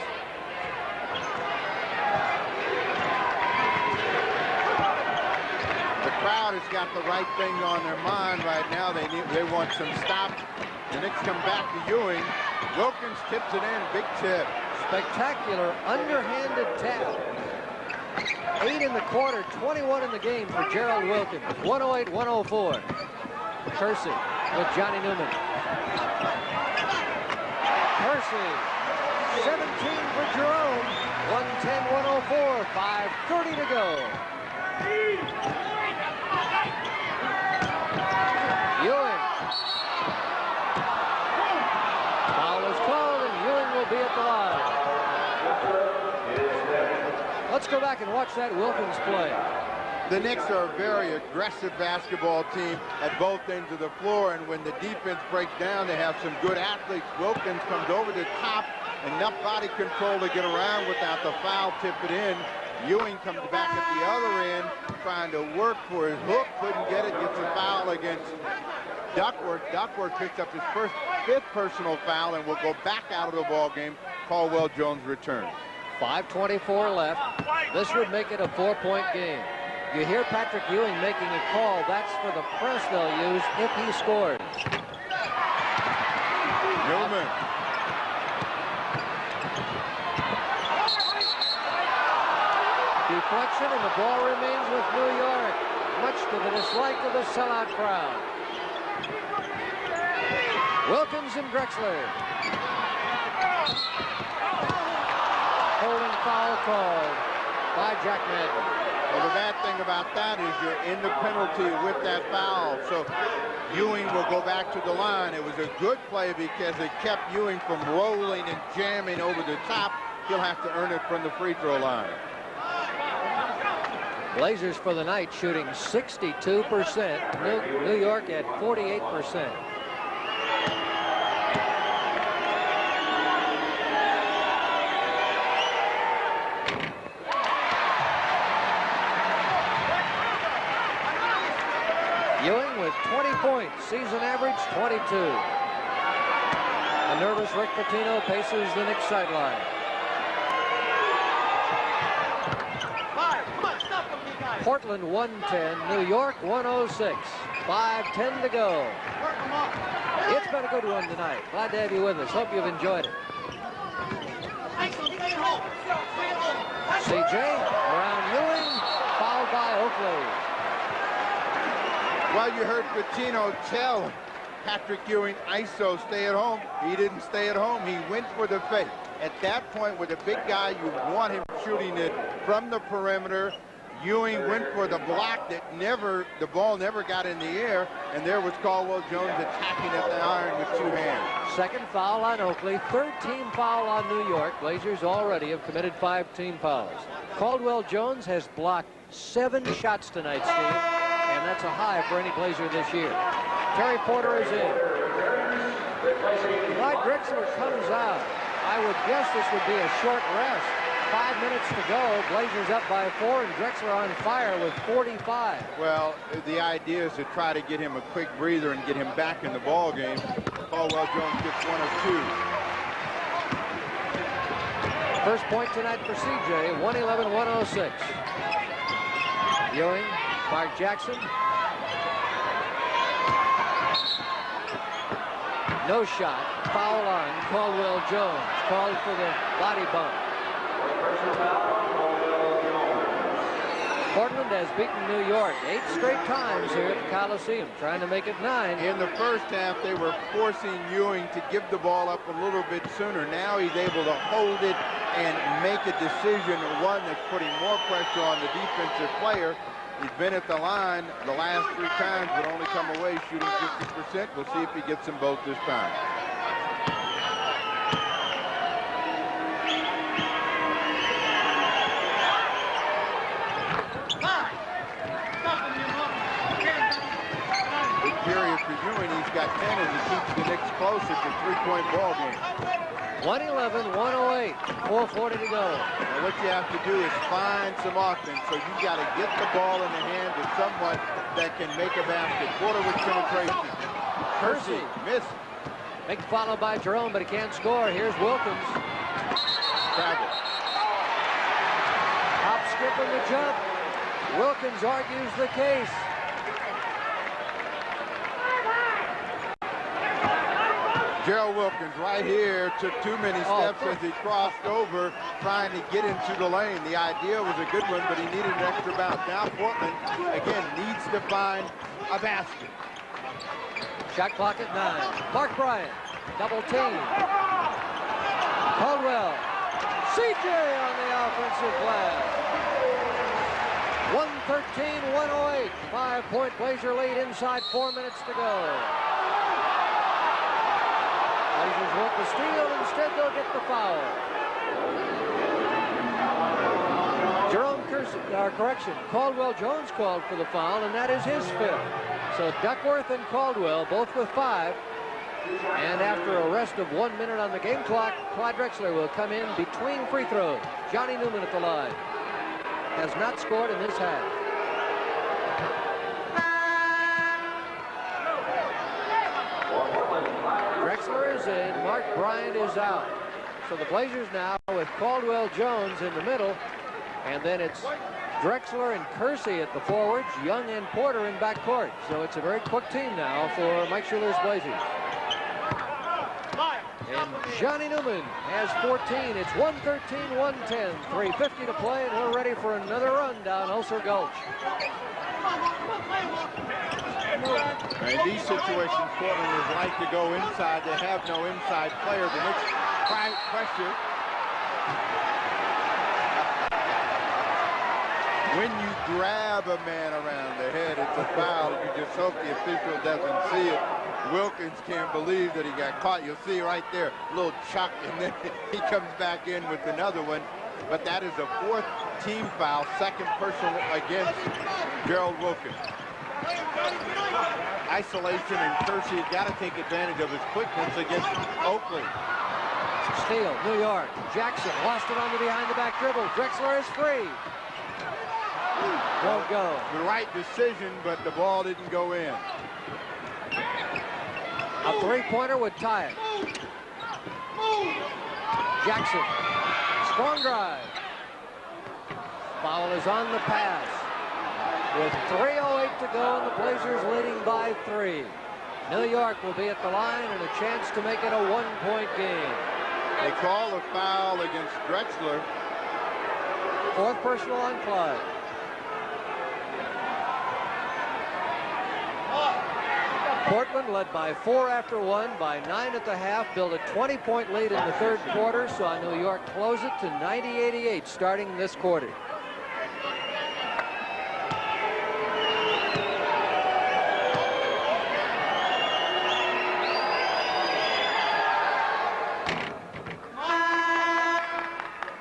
The crowd has got the right thing on their mind right now. They want some stops. The Knicks come back to Ewing. Wilkins tips it in. Big tip. Spectacular underhanded tap. 8 in the quarter, 21 in the game for Gerald Wilkins. 108-104. Kersey with Johnny Newman. Kersey, 17 for Jerome. 110-104. 5:30 to go. Ewing. Foul is called, and Ewing will be at the line. Let's go back and watch that Wilkins play. The Knicks are a very aggressive basketball team at both ends of the floor, and when the defense breaks down, they have some good athletes. Wilkins comes over the top, enough body control to get around without the foul, tip it in. Ewing comes back at the other end, trying to work for his hook, couldn't get it, gets a foul against Duckworth. Duckworth picks up his 5th personal foul and will go back out of the ball game. Caldwell Jones returns. 5:24 left. This would make it a 4-point game. You hear Patrick Ewing making a call. That's for the press they'll use if he scores. Newman. Deflection, and the ball remains with New York, much to the dislike of the sellout crowd. Wilkins and Drexler. Holding foul called by Jack Madden. Well, the bad thing about that is you're in the penalty with that foul. So Ewing will go back to the line. It was a good play because it kept Ewing from rolling and jamming over the top. He'll have to earn it from the free throw line. Blazers for the night shooting 62%. New York at 48%. Ewing with 20 points, season average 22. A nervous Rick Pitino paces the Knicks sideline. Portland 110, New York 106. 5:10 to go. It's been a good one tonight. Glad to have you with us. Hope you've enjoyed it. CJ around Ewing, fouled by Oakley. Well, you heard Pitino tell Patrick Ewing, ISO, stay at home. He didn't stay at home. He went for the fake. At that point, with a big guy, you want him shooting it from the perimeter. Ewing went for the block that the ball never got in the air, and there was Caldwell Jones attacking at the iron with 2 hands. Second foul on Oakley, 3rd team foul on New York. Blazers already have committed 5 team fouls. Caldwell Jones has blocked 7 shots tonight, Steve, and that's a high for any Blazer this year. Terry Porter is in. Clyde Drexler comes out. I would guess this would be a short rest. 5 minutes to go. Blazers up by 4, and Drexler on fire with 45. Well, the idea is to try to get him a quick breather and get him back in the ball game. Caldwell Jones gets 1 of 2. First point tonight for CJ, 111-106. Ewing, Mark Jackson. No shot. Foul on Caldwell Jones. Called for the body bump. Portland has beaten New York 8 straight times here at the Coliseum, trying to make it 9. In the first half, they were forcing Ewing to give the ball up a little bit sooner. Now he's able to hold it and make a decision, one that's putting more pressure on the defensive player. He's been at the line the last 3 times, but only come away shooting 50%. We'll see if he gets them both this time. Big period for Ewing. He's got 10 as he keeps the Knicks close. It's a 3-point ball game. 111-108, 4:40 to go. And what you have to do is find some offense. So you got to get the ball in the hands of someone that can make a basket. Porter with penetration. Kersey missed. Big follow by Jerome, but he can't score. Here's Wilkins. Travel. Hop, skip, and the jump. Wilkins argues the case. Gerald Wilkins right here took too many steps as he crossed over trying to get into the lane. The idea was a good one, but he needed an extra bounce. Now Portland, again, needs to find a basket. Shot clock at 9. Mark Bryant, double team. Caldwell. CJ on the offensive glass. 113-108. 5-point Blazer lead inside 4 minutes to go. Blazers want the steal. Instead, they'll get the foul. Jerome Caldwell Jones called for the foul, and that is his 5th. So Duckworth and Caldwell both with 5. And after a rest of 1 minute on the game clock, Clyde Drexler will come in between free throws. Johnny Newman at the line. Has not scored in this half. Drexler is in. Mark Bryant is out. So the Blazers now with Caldwell Jones in the middle. And then it's Drexler and Kersey at the forwards, Young and Porter in backcourt. So it's a very quick team now for Mike Schuler's Blazers. And Johnny Newman has 14. It's 113-110. 3:50 to play, and we're ready for another run down Ulcer Gulch. In these situations, Portland would like to go inside. They have no inside player. The Knicks pressure. When you grab a man around the head, it's a foul. You just hope the official doesn't see it. Wilkins can't believe that he got caught. You'll see right there, a little chuck, and then he comes back in with another one. But that is a 4th team foul, 2nd personal against Gerald Wilkins. Isolation, and Kersey got to take advantage of his quickness against Oakley. Steal, New York. Jackson lost it on the behind-the-back dribble. Drexler is free. Won't go. The right decision, but the ball didn't go in. A 3-pointer would tie it. Jackson. Strong drive. Foul is on the pass. With 3:08 to go, and the Blazers leading by 3. New York will be at the line and a chance to make it a 1-point game. They call a foul against Drexler. 4th personal on Clyde. Portland led by 4 after 1, by 9 at the half, built a 20-point lead in the 3rd quarter, saw New York close it to 90-88 starting this quarter.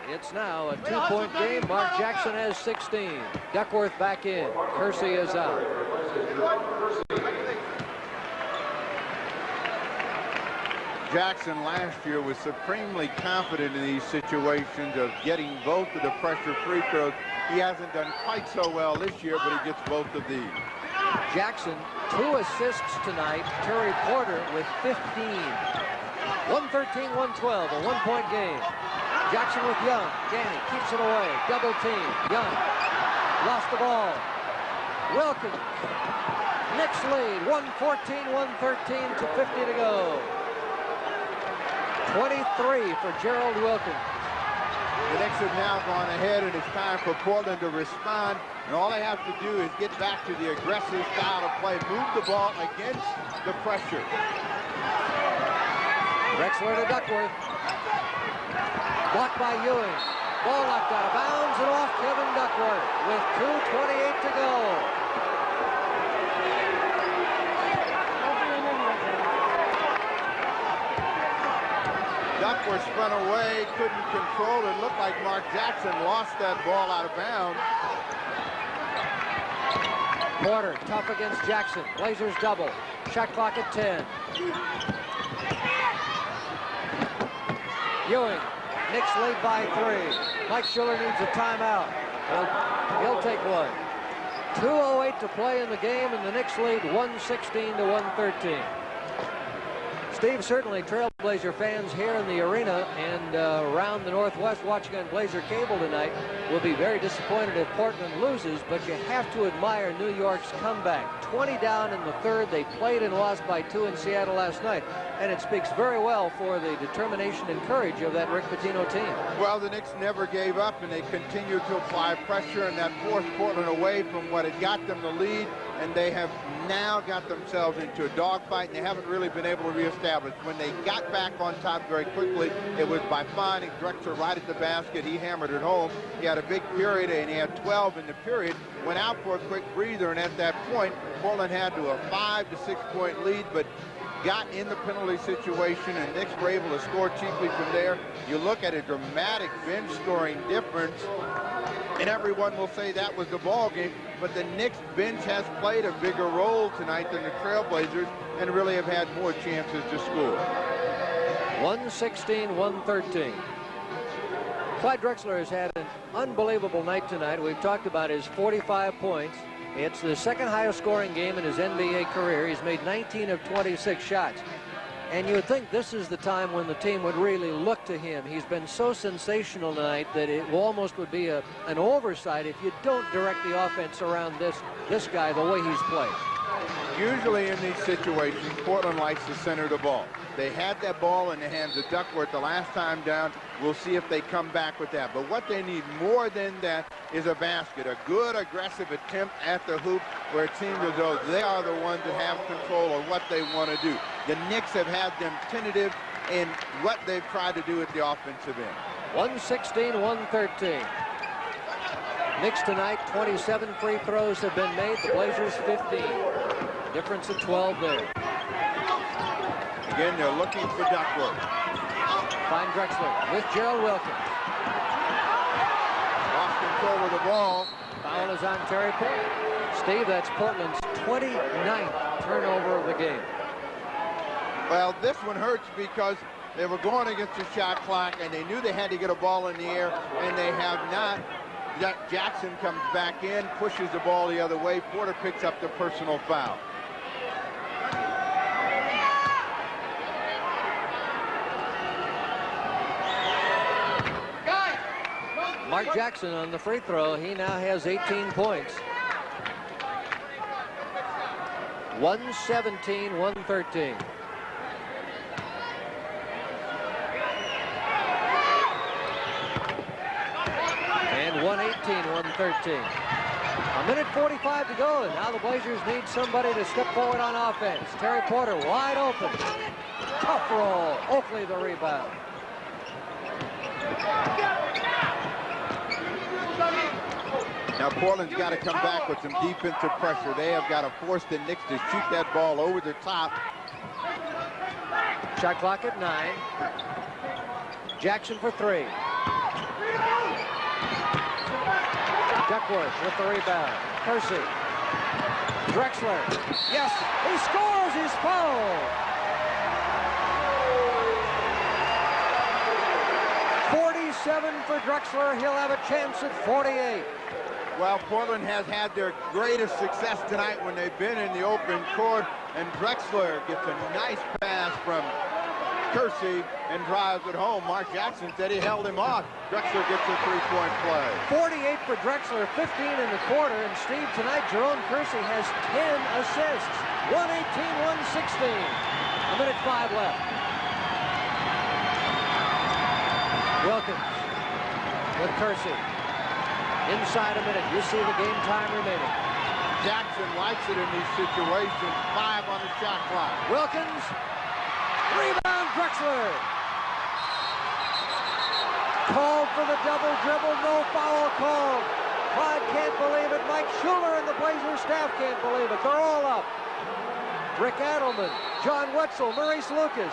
It's now a 2-point game. Mark Jackson has 16. Duckworth back in. Kersey is out. Jackson last year was supremely confident in these situations of getting both of the pressure free throws. He hasn't done quite so well this year, but he gets both of these. Jackson, 2 assists tonight. Terry Porter with 15. 113-112, a 1-point game. Jackson with Young. Danny keeps it away. Double team. Young lost the ball. Wilkins. Knicks lead. 114-113 to 50 to go. 23 for Gerald Wilkins. The Knicks have now gone ahead, and it's time for Portland to respond. And all they have to do is get back to the aggressive style of play, move the ball against the pressure. Drexler to Duckworth. Blocked by Ewing. Ball knocked out of bounds and off Kevin Duckworth with 2:28 to go. Duckworth spun away, couldn't control it. Looked like Mark Jackson lost that ball out of bounds. Porter tough against Jackson. Blazers double. Shot clock at 10. Ewing. Knicks lead by 3. Mike Schiller needs a timeout. He'll take one. 2:08 to play in the game, and the Knicks lead 116 to 113. Steve, certainly Trailblazer fans here in the arena and around the Northwest watching on Blazer Cable tonight will be very disappointed if Portland loses, but you have to admire New York's comeback. 20 down in the third. They played and lost by 2 in Seattle last night, and it speaks very well for the determination and courage of that Rick Pitino team. Well, the Knicks never gave up, and they continued to apply pressure, and that forced Portland away from what had got them the lead, and they have now got themselves into a dogfight, and they haven't really been able to reestablish. When they got back on top very quickly, it was by finding Drexler right at the basket. He hammered it home. He had a big period, and he had 12 in the period. Went out for a quick breather, and at that point, Portland had to a 5 to 6 point lead, but got in the penalty situation, and Knicks were able to score cheaply from there. You look at a dramatic bench scoring difference, and everyone will say that was the ball game, but the Knicks bench has played a bigger role tonight than the Trailblazers and really have had more chances to score. 116-113. Clyde Drexler has had an unbelievable night tonight. We've talked about his 45 points. It's the second highest scoring game in his NBA career. He's made 19 of 26 shots. And you would think this is the time when the team would really look to him. He's been so sensational tonight that it almost would be an oversight if you don't direct the offense around this guy the way he's played. Usually in these situations, Portland likes to center the ball. They had that ball in the hands of Duckworth the last time down. We'll see if they come back with that. But what they need more than that is a basket, a good aggressive attempt at the hoop where it seems as though they are the ones that have control of what they want to do. The Knicks have had them tentative in what they've tried to do at the offensive end. 116-113. Knicks tonight, 27 free throws have been made. The Blazers 15. Difference of 12 there. Again, they're looking for Duckworth. Find Drexler with Gerald Wilkins. Lost control of the ball. Foul is on Terry Porter. Steve, that's Portland's 29th turnover of the game. Well, this one hurts because they were going against the shot clock, and they knew they had to get a ball in the air, and they have not. Jackson comes back in, pushes the ball the other way. Porter picks up the personal foul. Mark Jackson on the free throw. He now has 18 points. 117-113. And 118-113. A minute 45 to go, and now the Blazers need somebody to step forward on offense. Terry Porter wide open. Tough roll. Oakley the rebound. Now Portland's got to come back with some defensive pressure. They have got to force the Knicks to shoot that ball over the top. Shot clock at 9. Jackson for 3. Duckworth with the rebound. Percy. Drexler. Yes, he scores. He's fouled. 47 for Drexler. He'll have a chance at 48. Well, Portland has had their greatest success tonight when they've been in the open court, and Drexler gets a nice pass from Kersey and drives it home. Mark Jackson said he held him off. Drexler gets a three-point play. 48 for Drexler, 15 in the quarter, and Steve, tonight Jerome Kersey has 10 assists. 118-116. A minute 5 left. Wilkins with Kersey. Inside a minute. You see the game time remaining. Jackson likes it in these situations. 5 on the shot clock. Wilkins. Rebound, Drexler. Called for the double dribble. No foul called. Clyde can't believe it. Mike Schuler and the Blazers staff can't believe it. They're all up. Rick Adelman, John Wetzel, Maurice Lucas.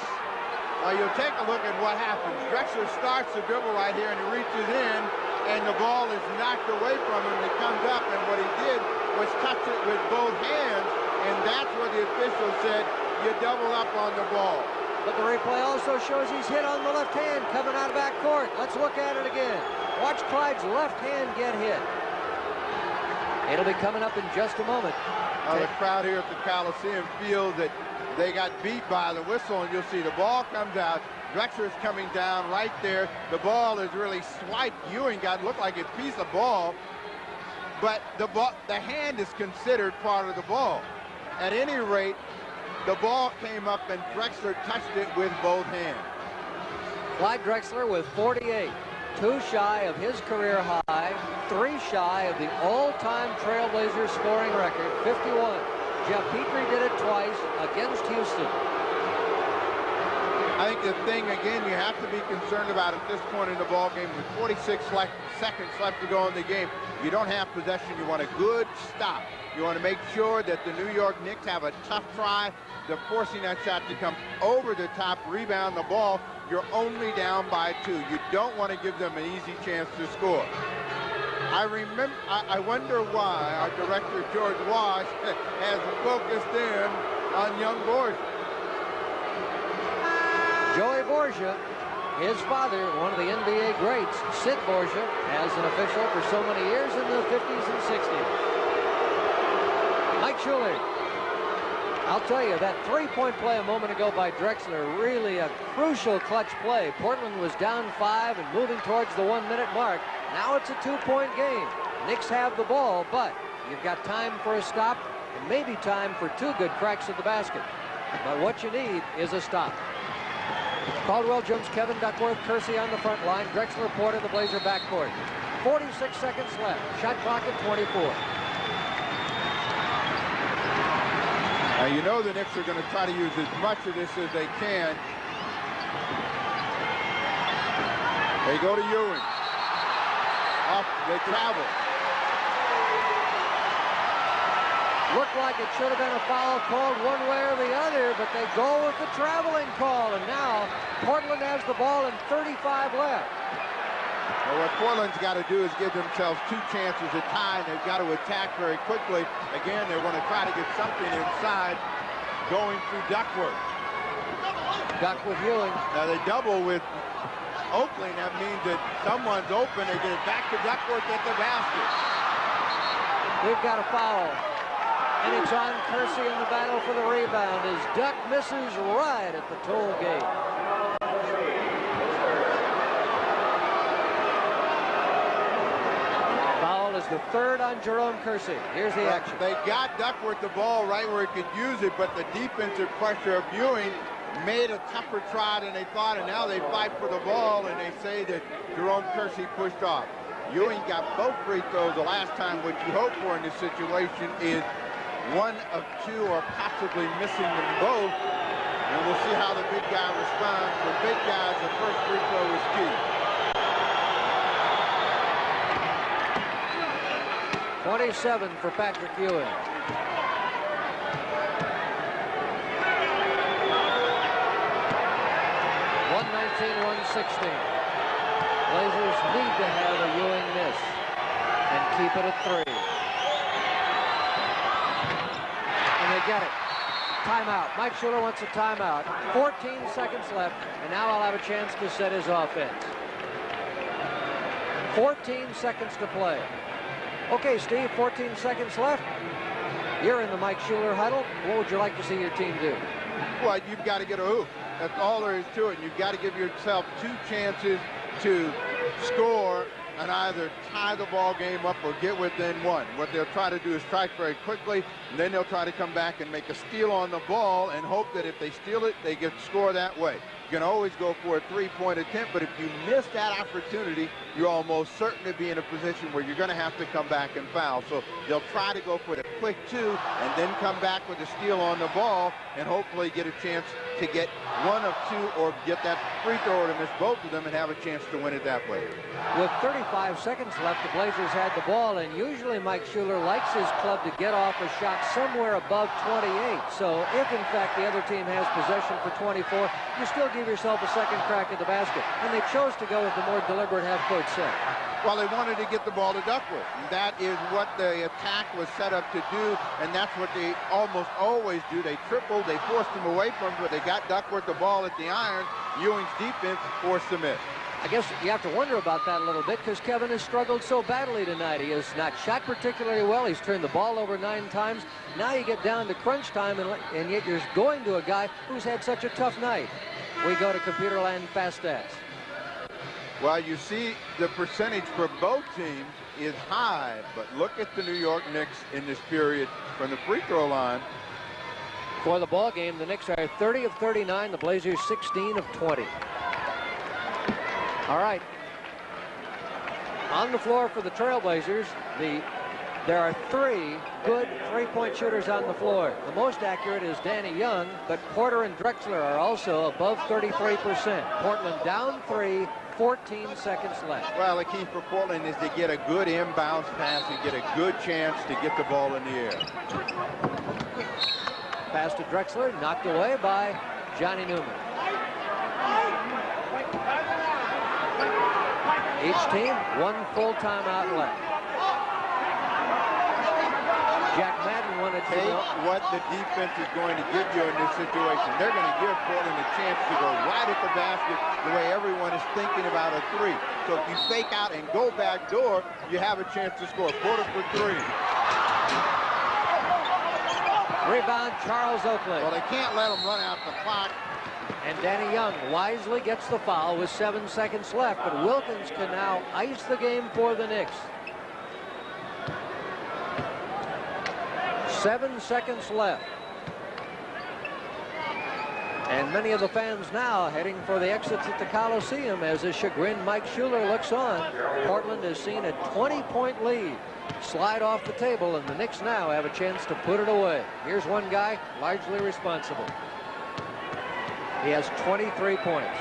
You'll take a look at what happens. Drexler starts the dribble right here, and he reaches in, and the ball is knocked away from him. It comes up, and what he did was touch it with both hands, and that's what the official said, you double up on the ball. But the replay also shows he's hit on the left hand coming out of backcourt. Let's look at it again. Watch Clyde's left hand get hit. It'll be coming up in just a moment. The crowd here at the Coliseum feels that they got beat by the whistle, and you'll see the ball comes out. Drexler's coming down right there. The ball is really swiped. Ewing looked like a piece of ball, but the hand is considered part of the ball. At any rate, the ball came up and Drexler touched it with both hands. Clyde Drexler with 48. 2 shy of his career high, 3 shy of the all-time Trailblazers scoring record, 51. Jeff Petrie did it twice against Houston. I think the thing, again, you have to be concerned about at this point in the ball game with 46 seconds left to go in the game. You don't have possession. You want a good stop. You want to make sure that the New York Knicks have a tough try. They're forcing that shot to come over the top, rebound the ball. You're only down by 2. You don't want to give them an easy chance to score. I wonder why our director, George Wash, has focused in on young Borgia. Joey Borgia, his father, one of the NBA greats, Sid Borgia, as an official for so many years in the 50s and 60s. Mike Schuler. I'll tell you, that three-point play a moment ago by Drexler, really a crucial clutch play. Portland was down 5 and moving towards the 1-minute mark. Now it's a 2-point game. Knicks have the ball, but you've got time for a stop and maybe time for 2 good cracks at the basket. But what you need is a stop. Caldwell Jones, Kevin Duckworth, Kersey on the front line. Drexler, Porter, the Blazer backcourt. 46 seconds left. Shot clock at 24. Now, you know the Knicks are going to try to use as much of this as they can. They go to Ewing. Off, they travel. Looked like it should have been a foul called one way or the other, but they go with the traveling call, and now Portland has the ball and 35 left. Well, what Portland's got to do is give themselves 2 chances at time. They've got to attack very quickly. Again, they want to try to get something inside going through Duckworth. Duckworth Ewing. Now they double with Oakley. That means that someone's open. They get it back to Duckworth at the basket. We've got a foul. And it's on Kersey in the battle for the rebound as Duck misses right at the toll gate. Foul is the 3rd on Jerome Kersey. Here's the action. They got Duckworth the ball right where he could use it, but the defensive pressure of Ewing made a tougher try than they thought, and now they fight for the ball, and they say that Jerome Kersey pushed off. Ewing got both free throws the last time. What you hope for in this situation is 1 of 2 or possibly missing them both, and we'll see how the big guy responds. For big guys, the first free throw is key. 27 for Patrick Ewing. .119-116. Blazers need to have a Ewing miss and keep it at 3. And they get it. Timeout. Mike Schuler wants a timeout. 14 seconds left, and now I'll have a chance to set his offense. 14 seconds to play. Okay, Steve, 14 seconds left. You're in the Mike Schuler huddle. What would you like to see your team do? Well, you've got to get a hoop. That's all there is to it. You've got to give yourself 2 chances to score and either tie the ball game up or get within 1. What they'll try to do is strike very quickly, and then they'll try to come back and make a steal on the ball and hope that if they steal it, they get score that way. can always go for a three-point attempt, but if you miss that opportunity, you're almost certain to be in a position where you're going to have to come back and foul. So they'll try to go for the quick two and then come back with a steal on the ball and hopefully get a chance to get one of two or get that free throw to miss both of them and have a chance to win it that way. With 35 seconds left, the Blazers had the ball, and usually Mike Schuler likes his club to get off a shot somewhere above 28. So if, in fact, the other team has possession for 24, you still give yourself a second crack at the basket. And they chose to go with the more deliberate half-court set. Well, they wanted to get the ball to Duckworth. That is what the attack was set up to do, and that's what they almost always do. They tripled, they forced them away from him, but they got Duckworth the ball at the iron. Ewing's defense forced them in. I guess you have to wonder about that a little bit because Kevin has struggled so badly tonight. He has not shot particularly well. He's turned the ball over 9 times. Now you get down to crunch time, and yet you're going to a guy who's had such a tough night. We go to Computerland Fast Stats. Well, you see the percentage for both teams is high, but look at the New York Knicks in this period from the free throw line. For the ball game, the Knicks are 30 of 39, the Blazers 16 of 20. All right. On the floor for the Trailblazers, there are 3 good three-point shooters on the floor. The most accurate is Danny Young, but Porter and Drexler are also above 33%. Portland down 3, 14 seconds left. Well, the key for Portland is to get a good inbounds pass and get a good chance to get the ball in the air. Pass to Drexler, knocked away by Johnny Newman. Each team, 1 full timeout left. Jack Madden wanted to Take know what the defense is going to give you in this situation. They're going to give Portland a chance to go right at the basket the way everyone is thinking about a 3. So if you fake out and go back door, you have a chance to score. Porter for 3. rebound, Charles Oakley. Well, they can't let them run out the clock. And Danny Young wisely gets the foul with 7 seconds left, but Wilkins can now ice the game for the Knicks. 7 seconds left. And many of the fans now heading for the exits at the Coliseum as the chagrined Mike Schuler looks on. Portland has seen a 20-point lead slide off the table, and the Knicks now have a chance to put it away. Here's one guy largely responsible. He has 23 points.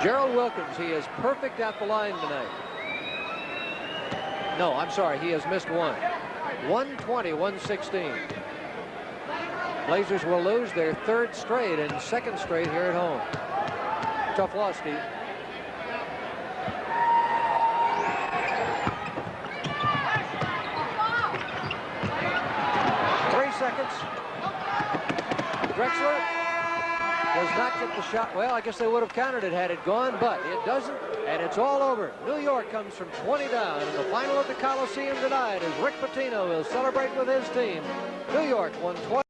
Gerald Wilkins, he is perfect at the line tonight. No, I'm sorry, he has missed one. 120-116. Blazers will lose their 3rd straight and 2nd straight here at home. Tough loss, Steve. Seconds. Drexler does not get the shot. Well, I guess they would have counted it had it gone, but it doesn't, and it's all over. New York comes from 20 down in the final at the Coliseum tonight as Rick Pitino will celebrate with his team. New York 120.